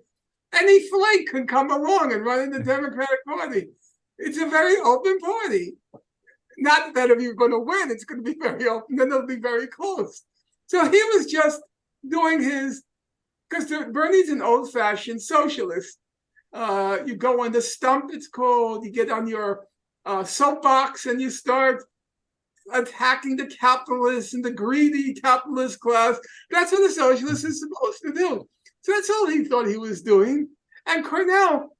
Any flake can come along and run in the Democratic Party. It's a very open party. Not that if you're going to win, it's going to be very open, then it'll be very close. So he was just doing his, because Bernie's an old-fashioned socialist. You go on the stump, it's called, you get on your soapbox and you start attacking the capitalists and the greedy capitalist class. That's what a socialist is supposed to do. So that's all he thought he was doing. And Cornell,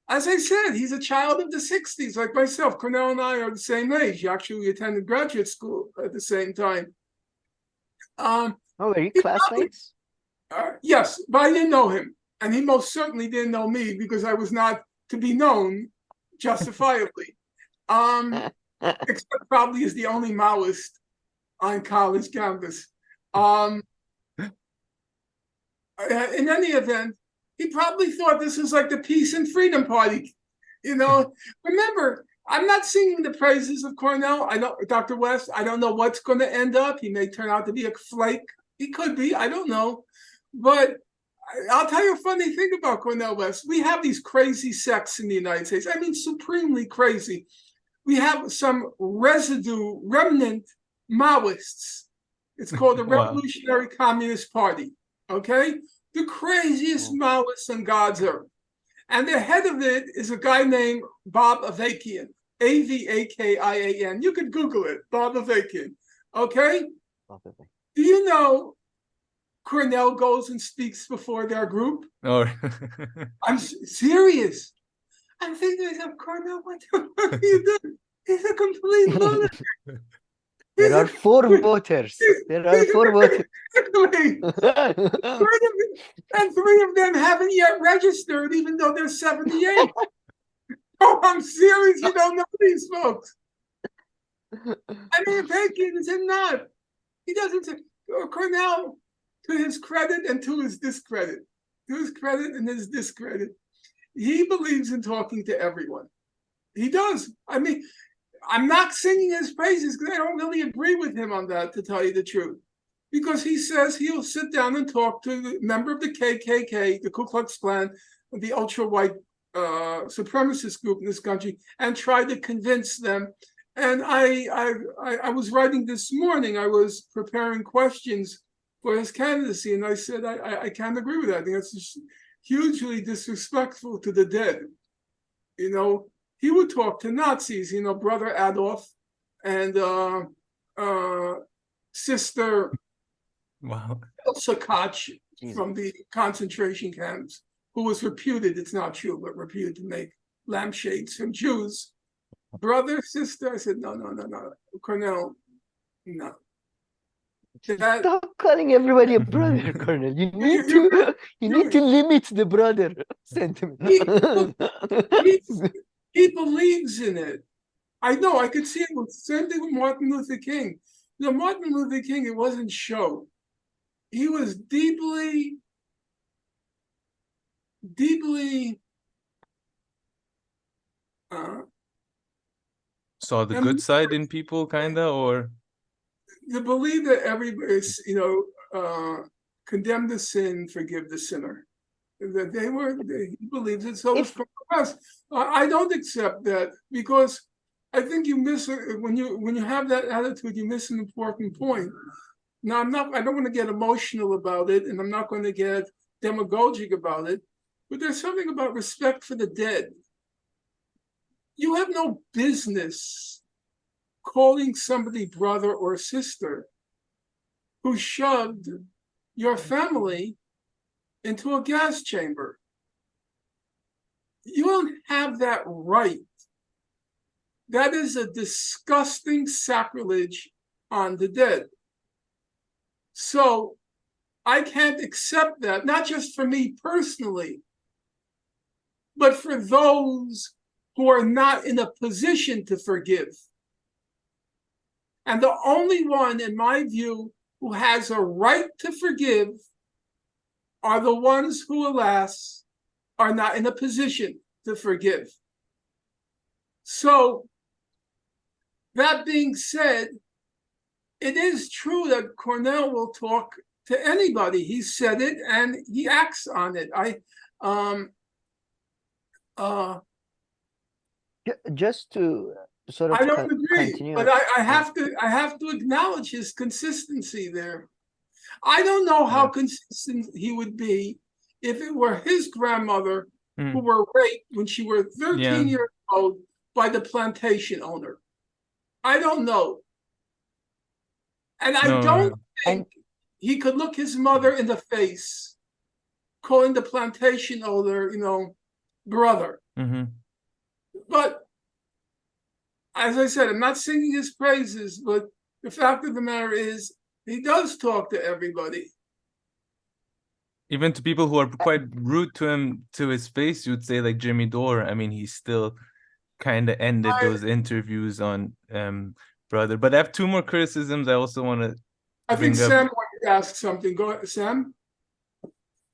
as I said, he's a child of the 60s, like myself. Cornell and I are the same age. He actually attended graduate school at the same time. Oh, were you He probably, classmates? yes, but I didn't know him. And he most certainly didn't know me because I was not to be known justifiably. Except probably as the only Maoist on college campus. In any event, he probably thought this was like the Peace and Freedom Party. Remember, I'm not singing the praises of Cornell. I know Dr. West. I don't know what's going to end up. He may turn out to be a flake. He could be. I don't know. But I'll tell you a funny thing about Cornel West. We have these crazy sects in the United States. I mean, supremely crazy. We have some remnant Maoists. It's called the Revolutionary Communist Party. Okay? The craziest Maoists on God's earth. And the head of it is a guy named Bob Avakian. Avakian. You could Google it, Bob Avakian. Okay? Do you know Cornell goes and speaks before their group? Oh. I'm serious. I'm thinking to myself, Cornell, what are you doing? He's a complete lunatic. There are 4 voters. There are 4 voters. Exactly. And 3 of them haven't yet registered, even though they're 78. Oh, I'm serious. You don't know these folks. I mean, Bacon is a nut. He doesn't say, Cornell, to his credit and to his discredit, he believes in talking to everyone. He does. I mean, I'm not singing his praises because I don't really agree with him on that, to tell you the truth. Because he says he'll sit down and talk to the member of the KKK, the Ku Klux Klan, the ultra-white supremacist group in this country, and try to convince them. And I was writing this morning, I was preparing questions for his candidacy, and I said, I can't agree with that. I think that's just hugely disrespectful to the dead. He would talk to Nazis, Brother Adolf and Sister Elsa Koch from the concentration camps, who was reputed, it's not true, but reputed to make lampshades from Jews. Brother, sister, I said, no. Cornell, no. Stop calling everybody a brother, Cornel. You need to limit the brother sentiment. He believes in it. I know. I could see it. Same thing with Martin Luther King. Martin Luther King, it wasn't show. He was deeply saw the good side in people, kinda, or to believe that everybody, condemn the sin, forgive the sinner. That he believes it. So for us, I don't accept that, because I think you miss when you have that attitude, you miss an important point. Now, I don't want to get emotional about it, and I'm not going to get demagogic about it, but there's something about respect for the dead. You have no business calling somebody brother or sister who shoved your family into a gas chamber. You don't have that right. That is a disgusting sacrilege on the dead. So I can't accept that, not just for me personally, but for those who are not in a position to forgive. And the only one, in my view, who has a right to forgive are the ones who, alas, are not in a position to forgive. So, that being said, it is true that Cornell will talk to anybody. He said it and he acts on it. Just to sort of I don't agree, continue. but I have to acknowledge his consistency there. I don't know how consistent he would be if it were his grandmother who were raped when she was 13 years old by the plantation owner. I don't know. And I don't think he could look his mother in the face, calling the plantation owner, brother. Mm-hmm. But as I said, I'm not singing his praises, but the fact of the matter is he does talk to everybody. Even to people who are quite rude to him to his face, you would say like Jimmy Dore. I mean, he still kind of ended those interviews on brother. But I have two more criticisms I also want to I think bring up. Sam wanted to ask something. Go ahead, Sam.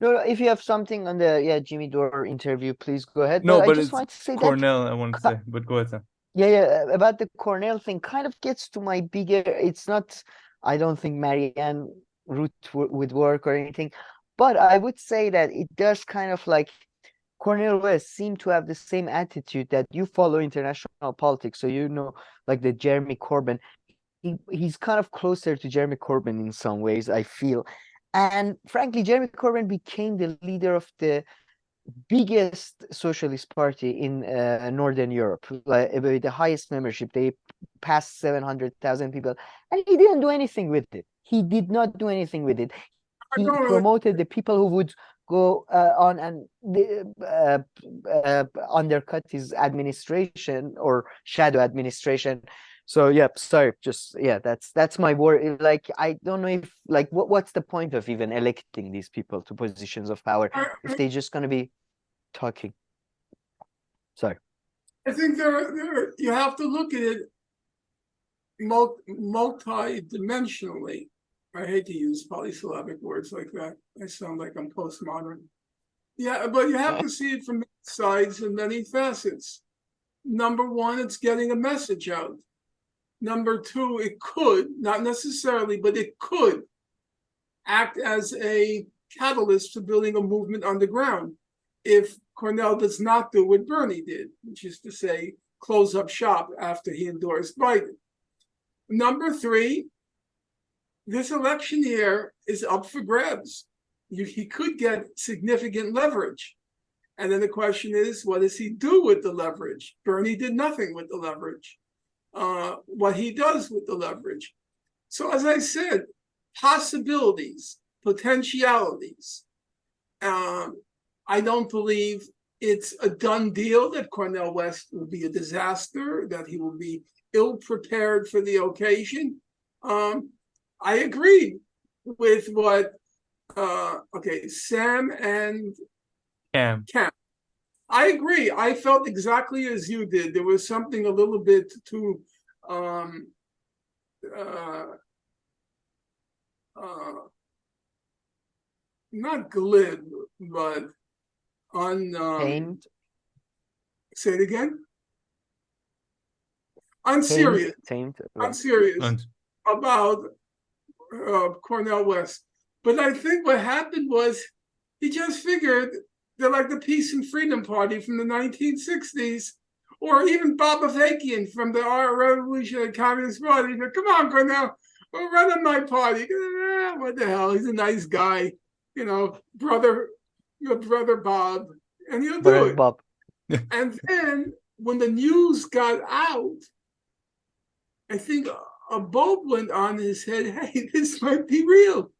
No, if you have something on the Jimmy Dore interview, please go ahead. No, But I but just it's want to say that Cornell, I want to say, but go ahead, Sam. yeah, about the Cornell thing kind of gets to my bigger, it's not, I don't think Marianne route would work or anything, but I would say that it does kind of like Cornel West seem to have the same attitude that you follow international politics, so like the Jeremy Corbyn. He's kind of closer to Jeremy Corbyn in some ways, I feel. And frankly, Jeremy Corbyn became the leader of the biggest socialist party in Northern Europe, like with the highest membership. They passed 700,000 people, and he didn't do anything with it. He did not do anything with it. I He don't really, promoted the people who would go on and undercut his administration or shadow administration. So yeah, sorry, just that's my word. Like I don't know if like what's the point of even electing these people to positions of power if they're just gonna be talking. Sorry. I think you have to look at it multi-dimensionally. I hate to use polysyllabic words like that. I sound like I'm postmodern. Yeah, but you have to see it from many sides and many facets. Number one, it's getting a message out. Number two, it could, not necessarily, but it could act as a catalyst for building a movement on the ground. If Cornell does not do what Bernie did, which is to say, close up shop after he endorsed Biden. Number three, this election year is up for grabs. He could get significant leverage. And then the question is, what does he do with the leverage? Bernie did nothing with the leverage. What he does with the leverage. So as I said, possibilities, potentialities. I don't believe it's a done deal that Cornel West will be a disaster, that he will be ill-prepared for the occasion. I agree with what, Sam and Cam. I agree. I felt exactly as you did. There was something a little bit too not glib, but Tamed. Say it again. Unserious. Tamed. Unserious about Cornel West. But I think what happened was he just figured they're like the Peace and Freedom Party from the 1960s, or even Bob Avakian from the Revolutionary Communist Party. Said, come on, Cornel, run on my party. What the hell? He's a nice guy, your brother Bob, and he'll do it. Bob. And then when the news got out, I think a bulb went on in his head. Hey, this might be real.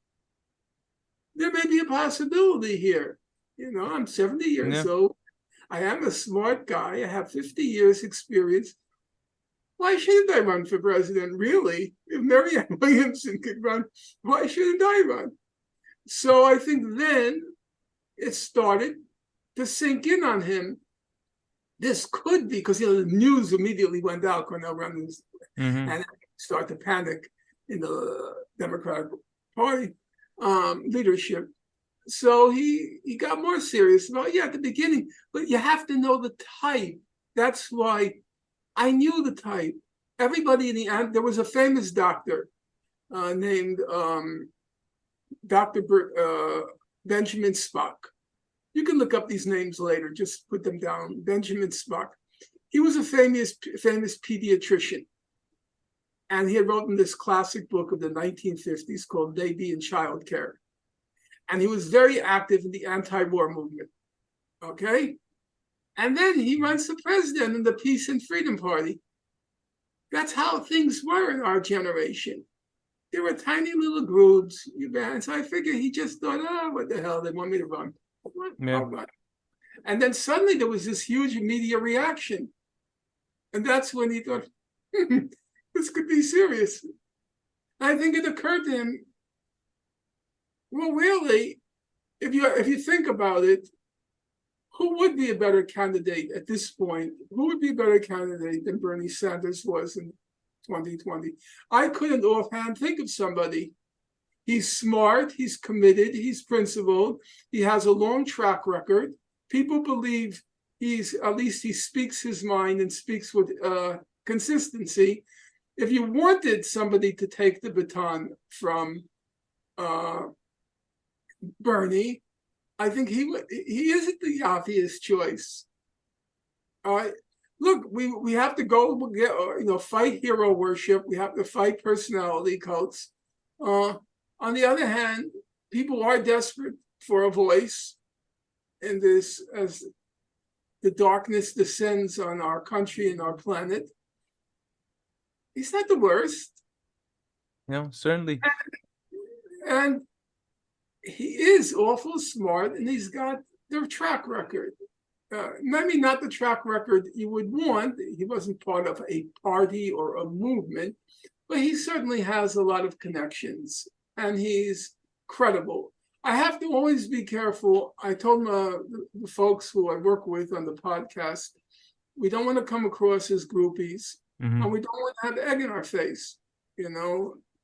There may be a possibility here. I'm 70 years old. I am a smart guy. I have 50 years experience. Why shouldn't I run for president? Really? If Marianne Williamson could run, why shouldn't I run? So I think then it started to sink in on him. This could be, because the news immediately went out, Cornell runs, and start to panic in the Democratic Party leadership. So he got more serious about, at the beginning, but you have to know the type. That's why I knew the type. Everybody in the end, there was a famous doctor named Dr. Benjamin Spock. You can look up these names later, just put them down. Benjamin Spock. He was a famous pediatrician. And he had written this classic book of the 1950s called Baby and Child Care. And he was very active in the anti-war movement. Okay? And then he runs for president in the Peace and Freedom Party. That's how things were in our generation. There were tiny little groups. So I figured he just thought, what the hell, they want me to run. Yeah. And then suddenly there was this huge media reaction. And that's when he thought, this could be serious. I think it occurred to him, well, really, if you think about it, who would be a better candidate at this point? Who would be a better candidate than Bernie Sanders was in 2020? I couldn't offhand think of somebody. He's smart, he's committed, he's principled, he has a long track record. People believe at least he speaks his mind and speaks with consistency. If you wanted somebody to take the baton from Bernie, I think he isn't the obvious choice. Look, we have to go, fight hero worship. We have to fight personality cults. On the other hand, people are desperate for a voice in this as the darkness descends on our country and our planet. He's not the worst. No, certainly. And he is awful smart, and he's got the track record. Maybe not the track record you would want. He wasn't part of a party or a movement, but he certainly has a lot of connections, and he's credible. I have to always be careful. I told the folks who I work with on the podcast, we don't want to come across as groupies, and we don't want to have egg in our face.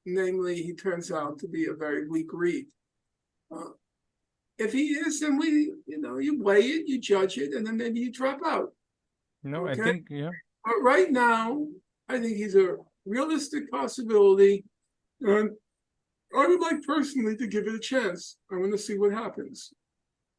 Namely, he turns out to be a very weak read. If he is, then you weigh it, you judge it, and then maybe you drop out. No, okay? I think, yeah. But right now, I think he's a realistic possibility, and I would like personally to give it a chance. I want to see what happens.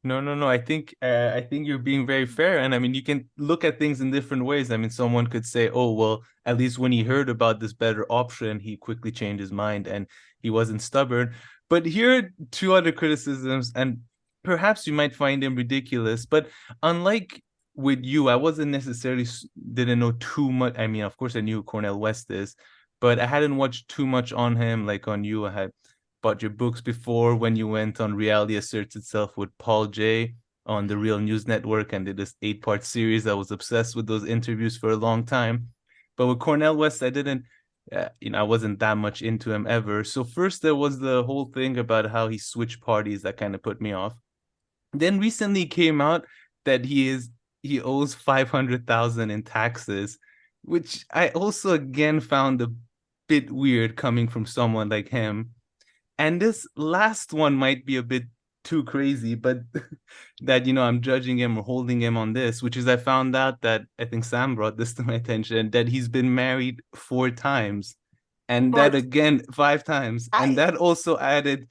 No. I think you're being very fair, and I mean, you can look at things in different ways. I mean, someone could say, "Oh, well, at least when he heard about this better option, he quickly changed his mind and he wasn't stubborn." But here are two other criticisms, and perhaps you might find them ridiculous. But unlike with you, I wasn't necessarily didn't know too much. I mean, of course, I knew who Cornel West is, but I hadn't watched too much on him. Like on you, I had bought your books before when you went on Reality Asserts Itself with Paul J on the Real News Network and did this 8-part series. I was obsessed with those interviews for a long time. But with Cornel West, I didn't, I wasn't that much into him ever. So first there was the whole thing about how he switched parties that kind of put me off. Then recently came out that he owes 500,000 in taxes, which I also again found a bit weird coming from someone like him. And this last one might be a bit too crazy, but that, I'm judging him or holding him on this, which is I found out that I think Sam brought this to my attention, that he's been married 4 times. And that again, 5 times. And that also added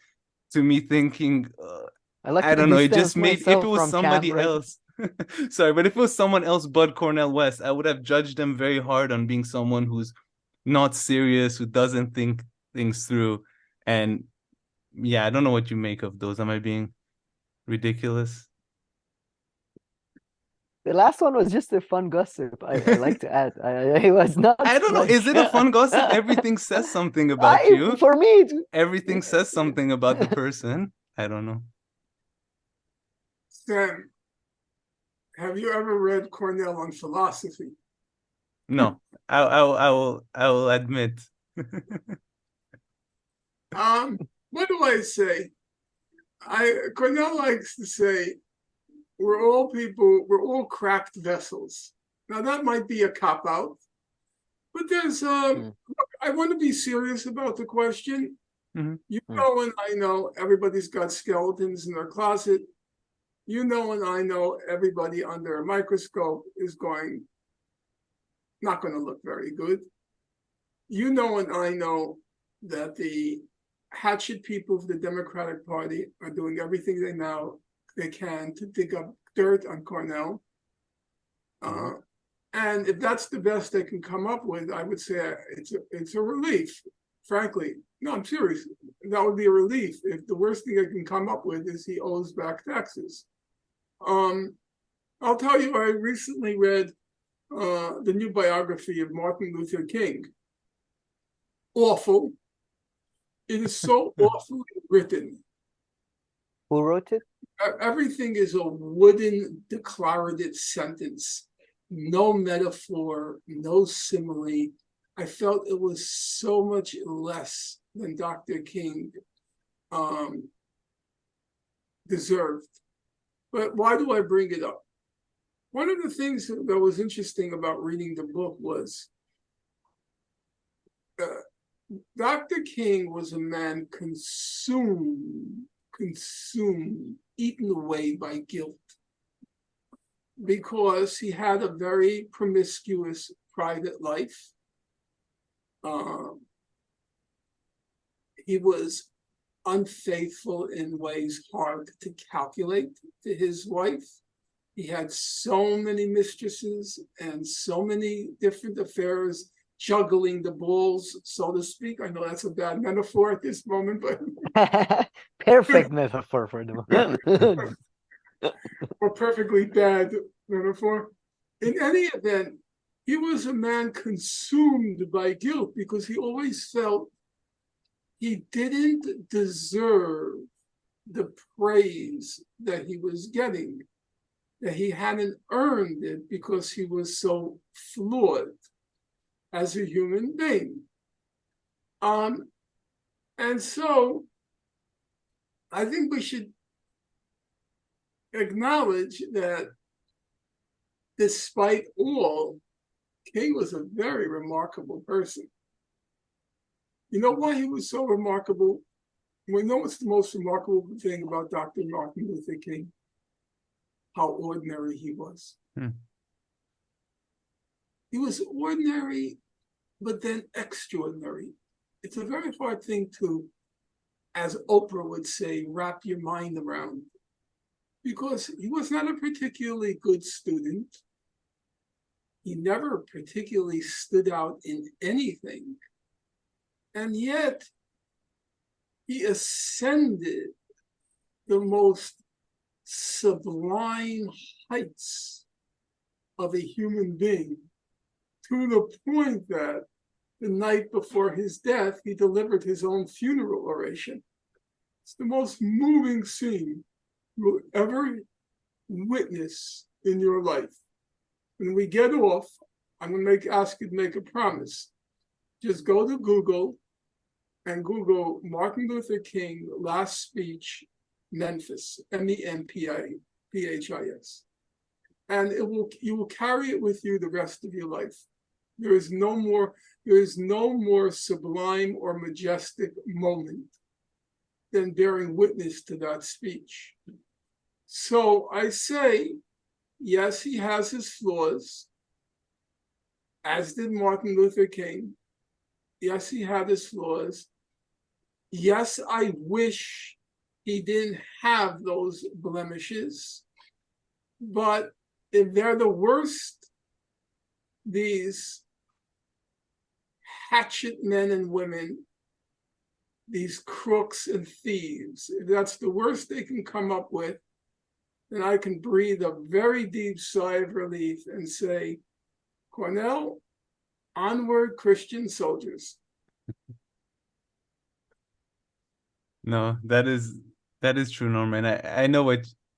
to me thinking, I don't know, it just made, if it was somebody else, sorry, but if it was someone else but Cornel West, I would have judged them very hard on being someone who's not serious, who doesn't think things through. And yeah, I don't know what you make of those. Am I being ridiculous? The last one was just a fun gossip. I like to add. I was not. I don't know. Is it a fun gossip? Everything says something about you. For me, everything says something about the person. I don't know. Sam, have you ever read Cornell on philosophy? No, I will admit. What do I say? Cornell likes to say, we're all cracked vessels. Now that might be a cop-out, but there's I want to be serious about the question. You know, and I know everybody's got skeletons in their closet. You know, and I know everybody under a microscope is not going to look very good. You know, and I know that the hatchet people of the Democratic Party are doing everything they can to dig up dirt on Cornell. And if that's the best they can come up with, I would say it's a relief, frankly. No, I'm serious. That would be a relief if the worst thing I can come up with is he owes back taxes. I'll tell you, I recently read the new biography of Martin Luther King. Awful. It is so awfully written. Who wrote it? Everything is a wooden declarative sentence, no metaphor, no simile. I felt it was so much less than Dr. King deserved. But why do I bring it up? One of the things that was interesting about reading the book was Dr. King was a man consumed, eaten away by guilt, because he had a very promiscuous private life. He was unfaithful in ways hard to calculate to his wife. He had so many mistresses and so many different affairs, juggling the balls, so to speak. I know that's a bad metaphor at this moment, but Perfect metaphor for them. a perfectly bad metaphor. In any event, he was a man consumed by guilt because he always felt he didn't deserve the praise that he was getting, that he hadn't earned it because he was so flawed as a human being. And so I think we should acknowledge that despite all, King was a very remarkable person. You know why he was so remarkable? We know what's the most remarkable thing about Dr. Martin Luther King? How ordinary he was. He was ordinary, but then extraordinary. It's a very hard thing to, as Oprah would say, wrap your mind around, because he was not a particularly good student. He never particularly stood out in anything. And yet, he ascended the most sublime heights of a human being, to the point that the night before his death, he delivered his own funeral oration. It's the most moving scene you'll ever witness in your life. When we get off, I'm going to ask you to make a promise. Just go to Google and Google Martin Luther King last speech, Memphis, MEMPHIS. And you will carry it with you the rest of your life. There is no more sublime or majestic moment than bearing witness to that speech. So I say, yes, he has his flaws, as did Martin Luther King. Yes, he had his flaws. Yes, I wish he didn't have those blemishes. But if they're the worst, these hatchet men and women, these crooks and thieves, if that's the worst they can come up with, then I can breathe a very deep sigh of relief and say, Cornell, onward, Christian soldiers. No, that is true, Norman. I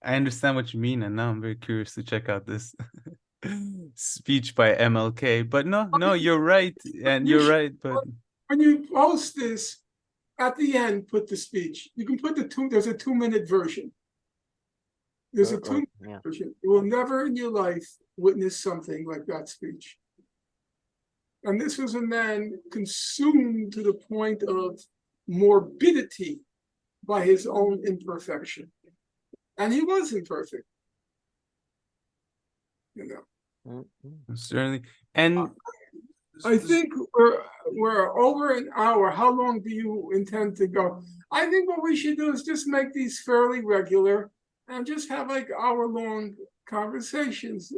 understand what you mean, and now I'm very curious to check out this speech by MLK. But no, you're right, and you're right. But when you post this, at the end, put the speech. You can put there's a 2-minute version. There's a 2-minute version. You will never in your life witness something like that speech. And this was a man consumed to the point of morbidity by his own imperfection. And he was imperfect. Certainly. And I think we're over an hour. How long do you intend to go? I think what we should do is just make these fairly regular and just have like hour-long conversations.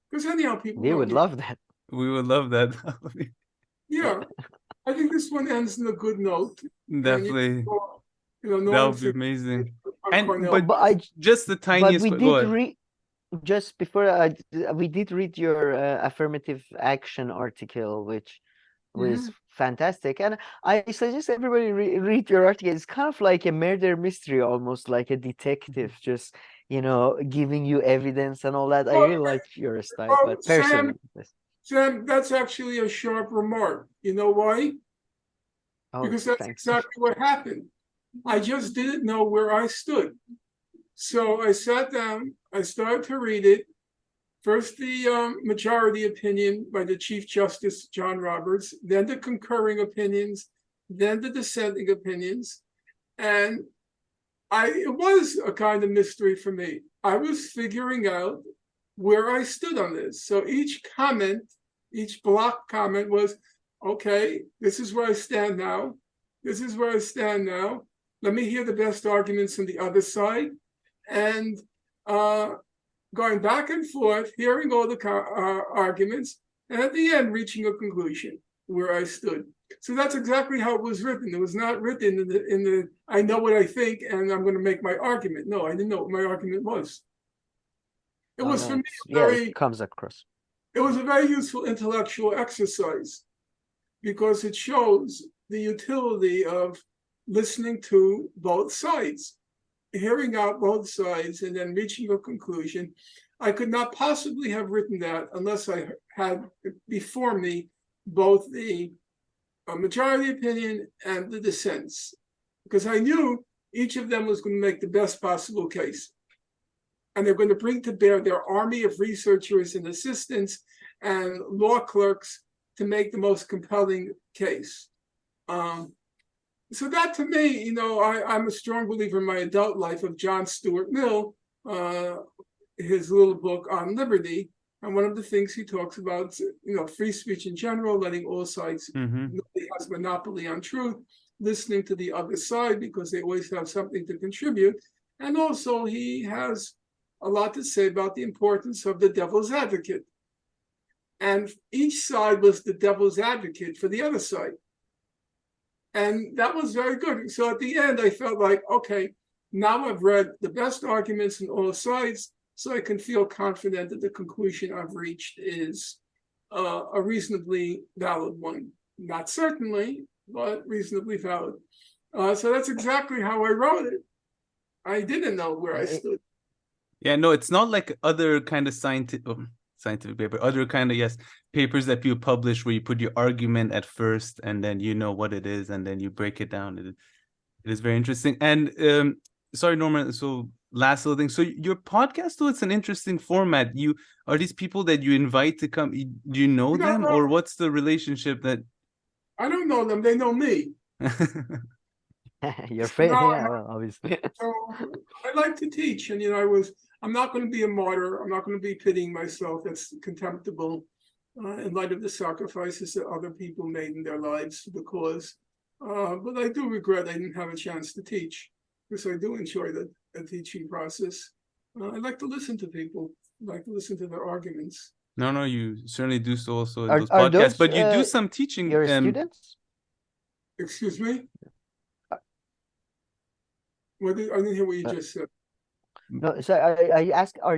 Because anyhow, people would love that. We would love that. Yeah. I think this one ends in a good note. Definitely. That would be amazing. Just the tiniest. But we did read. Just before we did read your affirmative action article, which was fantastic. And I suggest everybody read your article. It's kind of like a murder mystery, almost like a detective, just, giving you evidence and all that. I Well, really like your style, well, but personally, Sam, that's actually a sharp remark. You know why? oh, Because that's thank you. exactly what happened. I just didn't know where I stood. So I sat down, I started to read it. First, the majority opinion by the Chief Justice, John Roberts, then the concurring opinions, then the dissenting opinions. And it was a kind of mystery for me. I was figuring out where I stood on this. So each comment, each block comment was, okay, this is where I stand now. This is where I stand now. Let me hear the best arguments on the other side. And going back and forth, hearing all the arguments, and at the end, reaching a conclusion where I stood. So that's exactly how it was written. It was not written in the I know what I think and I'm going to make my argument. No, I didn't know what my argument was. It Oh, was no, for me it comes across. it was a very useful intellectual exercise because it shows the utility of listening to both sides, hearing out both sides, and then reaching a conclusion. I could not possibly have written that unless I had before me both the majority opinion and the dissents, because I knew each of them was going to make the best possible case. And they're going to bring to bear their army of researchers and assistants and law clerks to make the most compelling case. So that to me, I'm a strong believer in my adult life of John Stuart Mill, his little book on liberty. And one of the things he talks about, free speech in general, letting all sides, nobody has monopoly on truth, listening to the other side because they always have something to contribute. And also he has a lot to say about the importance of the devil's advocate. And each side was the devil's advocate for the other side. And that was very good. So at the end, I felt like, okay, now I've read the best arguments on all sides, so I can feel confident that the conclusion I've reached is a reasonably valid one. Not certainly, but reasonably valid. So that's exactly how I wrote it. I didn't know where I stood. Yeah, no, it's not like other kind of scientific paper, other kind of, yes, papers that you publish where you put your argument at first and then you know what it is and then you break it down. It is very interesting. And sorry, Norman, so last little thing. So your podcast, though, it's an interesting format. Are these people that you invite to come, do you know them, or what's the relationship that? I don't know them, they know me. Your friend, yeah, well, obviously. So I like to teach, and I'm not going to be a martyr. I'm not going to be pitying myself. That's contemptible in light of the sacrifices that other people made in their lives for the cause. But I do regret I didn't have a chance to teach, because I do enjoy the teaching process. I like to listen to people. I like to listen to their arguments. No, you certainly do so also in Are those podcasts, those, but you do some teaching. Your students? Excuse me? I didn't hear what you just said. No, so I asked, are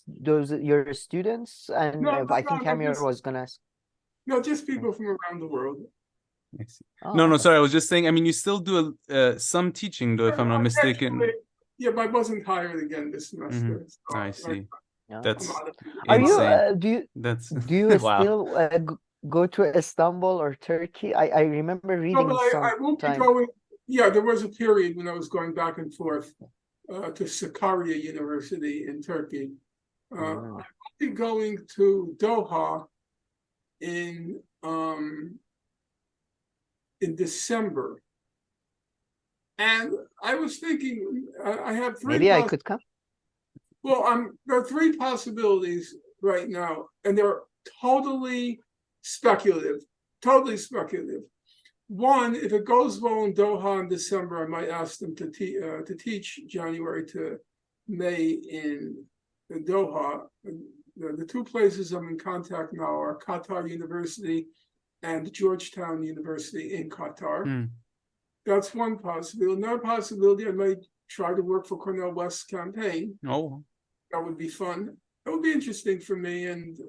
those your students? And No, I think no, Kamir was gonna ask. No, just people from around the world. I see. Oh, no, okay. Sorry, I was just saying, I mean, you still do some teaching, though, if I'm not mistaken. Yeah, but I wasn't hired again this semester. So I see. Yeah. That's Are insane. you That's do you wow. still go to Istanbul or Turkey? I remember reading but I won't be going. Yeah, there was a period when I was going back and forth to Sakarya University in Turkey. I will be going to Doha in December. And I was thinking, I have three. Maybe I could come. Well, there are three possibilities right now, and they're totally speculative. Totally speculative. One, if it goes well in Doha in December, I might ask them to teach January to May in Doha. The two places I'm in contact now are Qatar University and Georgetown University in Qatar. That's one possibility. Another possibility, I might try to work for Cornel West's campaign. Oh, that would be fun. It would be interesting for me, and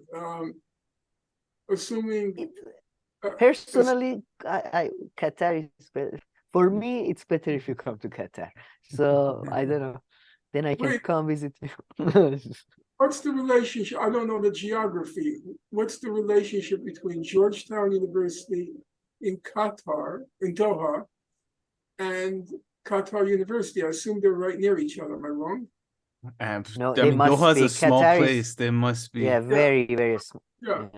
assuming Personally, Qatar is better. For me, it's better if you come to Qatar. So I don't know. Then I can Wait, come visit you. what's the relationship? I don't know the geography. What's the relationship between Georgetown University in Qatar, in Doha, and Qatar University? I assume they're right near each other. Am I wrong? No, I they mean, must Doha's be. a small Qatar place. is, There must be. yeah, very, very small. Yeah.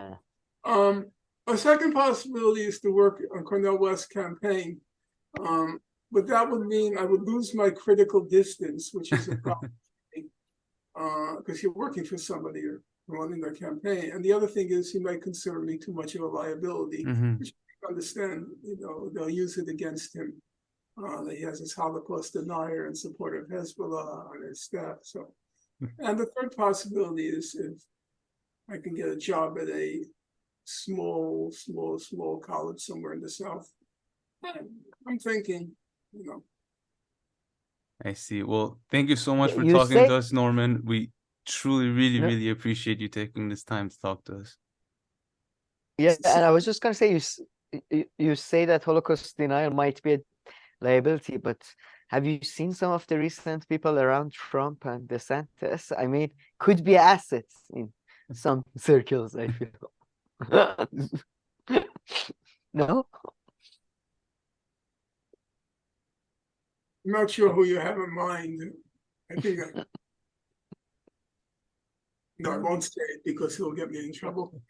Yeah. A second possibility is to work on Cornel West campaign. But that would mean I would lose my critical distance, which is a problem. Because you're working for somebody or running their campaign. And the other thing is he might consider me too much of a liability, which I understand, they'll use it against him. That he has his Holocaust denier and supporter of Hezbollah on his staff. So, and the third possibility is if I can get a job at a small college somewhere in the South. I'm thinking, I see. Well, thank you so much for You talking say- to us, Norman. We truly, really, No. really appreciate you taking this time to talk to us. Yeah, and I was just gonna say you say that Holocaust denial might be a liability, but have you seen some of the recent people around Trump and DeSantis? I mean, could be assets in some circles, I feel. No? I'm not sure who you have in mind. I think no, I won't say it because he'll get me in trouble.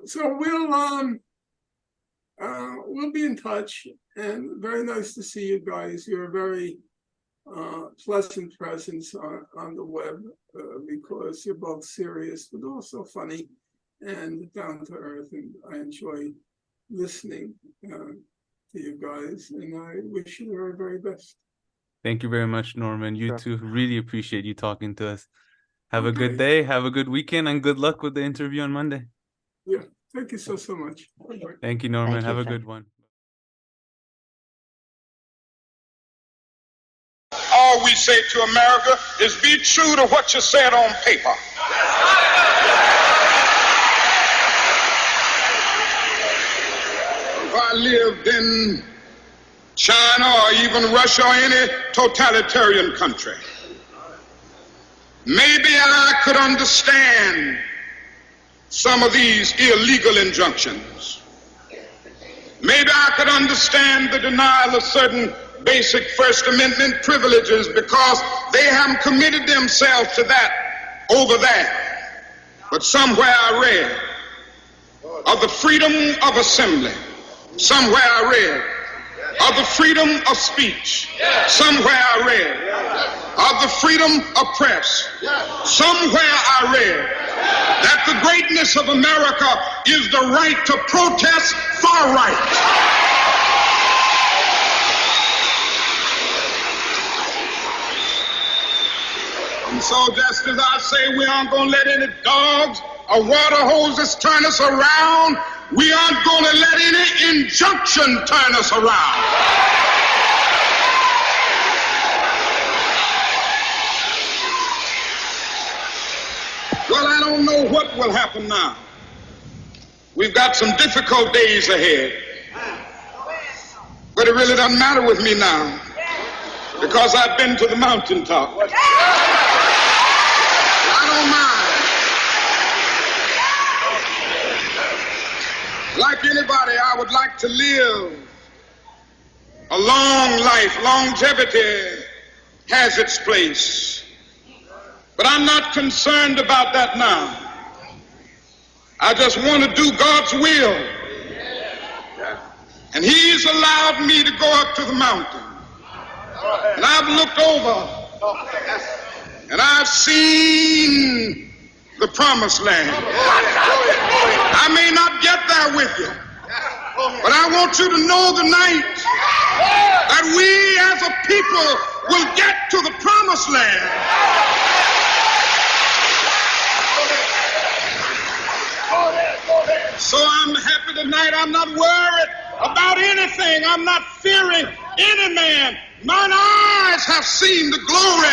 So we'll be in touch, and very nice to see you guys. You're a very pleasant presence on the web because you're both serious but also funny and down to earth, and I enjoy listening to you guys, and I wish you the very, very best. Thank you very much, Norman. You Sure. too. Really appreciate you talking to us. Have a Okay. good day. Have a good weekend, and good luck with the interview on Monday. Yeah, thank you so much. Bye-bye. Thank you, Norman. Thank you, Have a thank good one. All we say to America is be true to what you said on paper. If I lived in China or even Russia or any totalitarian country, maybe I could understand some of these illegal injunctions. Maybe I could understand the denial of certain basic First Amendment privileges because they haven't committed themselves to that over there. But somewhere I read of the freedom of assembly. Somewhere I read of the freedom of speech. Somewhere I read of the freedom of press. Somewhere I read that the greatness of America is the right to protest far right. And so just as I say we aren't going to let any dogs or water hoses turn us around, we aren't going to let any injunction turn us around. Well, I don't know what will happen now. We've got some difficult days ahead. But it really doesn't matter with me now because I've been to the mountaintop. I don't mind. Like anybody, I would like to live a long life. Longevity has its place. But I'm not concerned about that now. I just want to do God's will. And He's allowed me to go up to the mountain. And I've looked over and I've seen the promised land. I may not get there with you, but I want you to know tonight that we as a people will get to the promised land. So I'm happy tonight. I'm not worried about anything. I'm not fearing any man. Mine eyes have seen the glory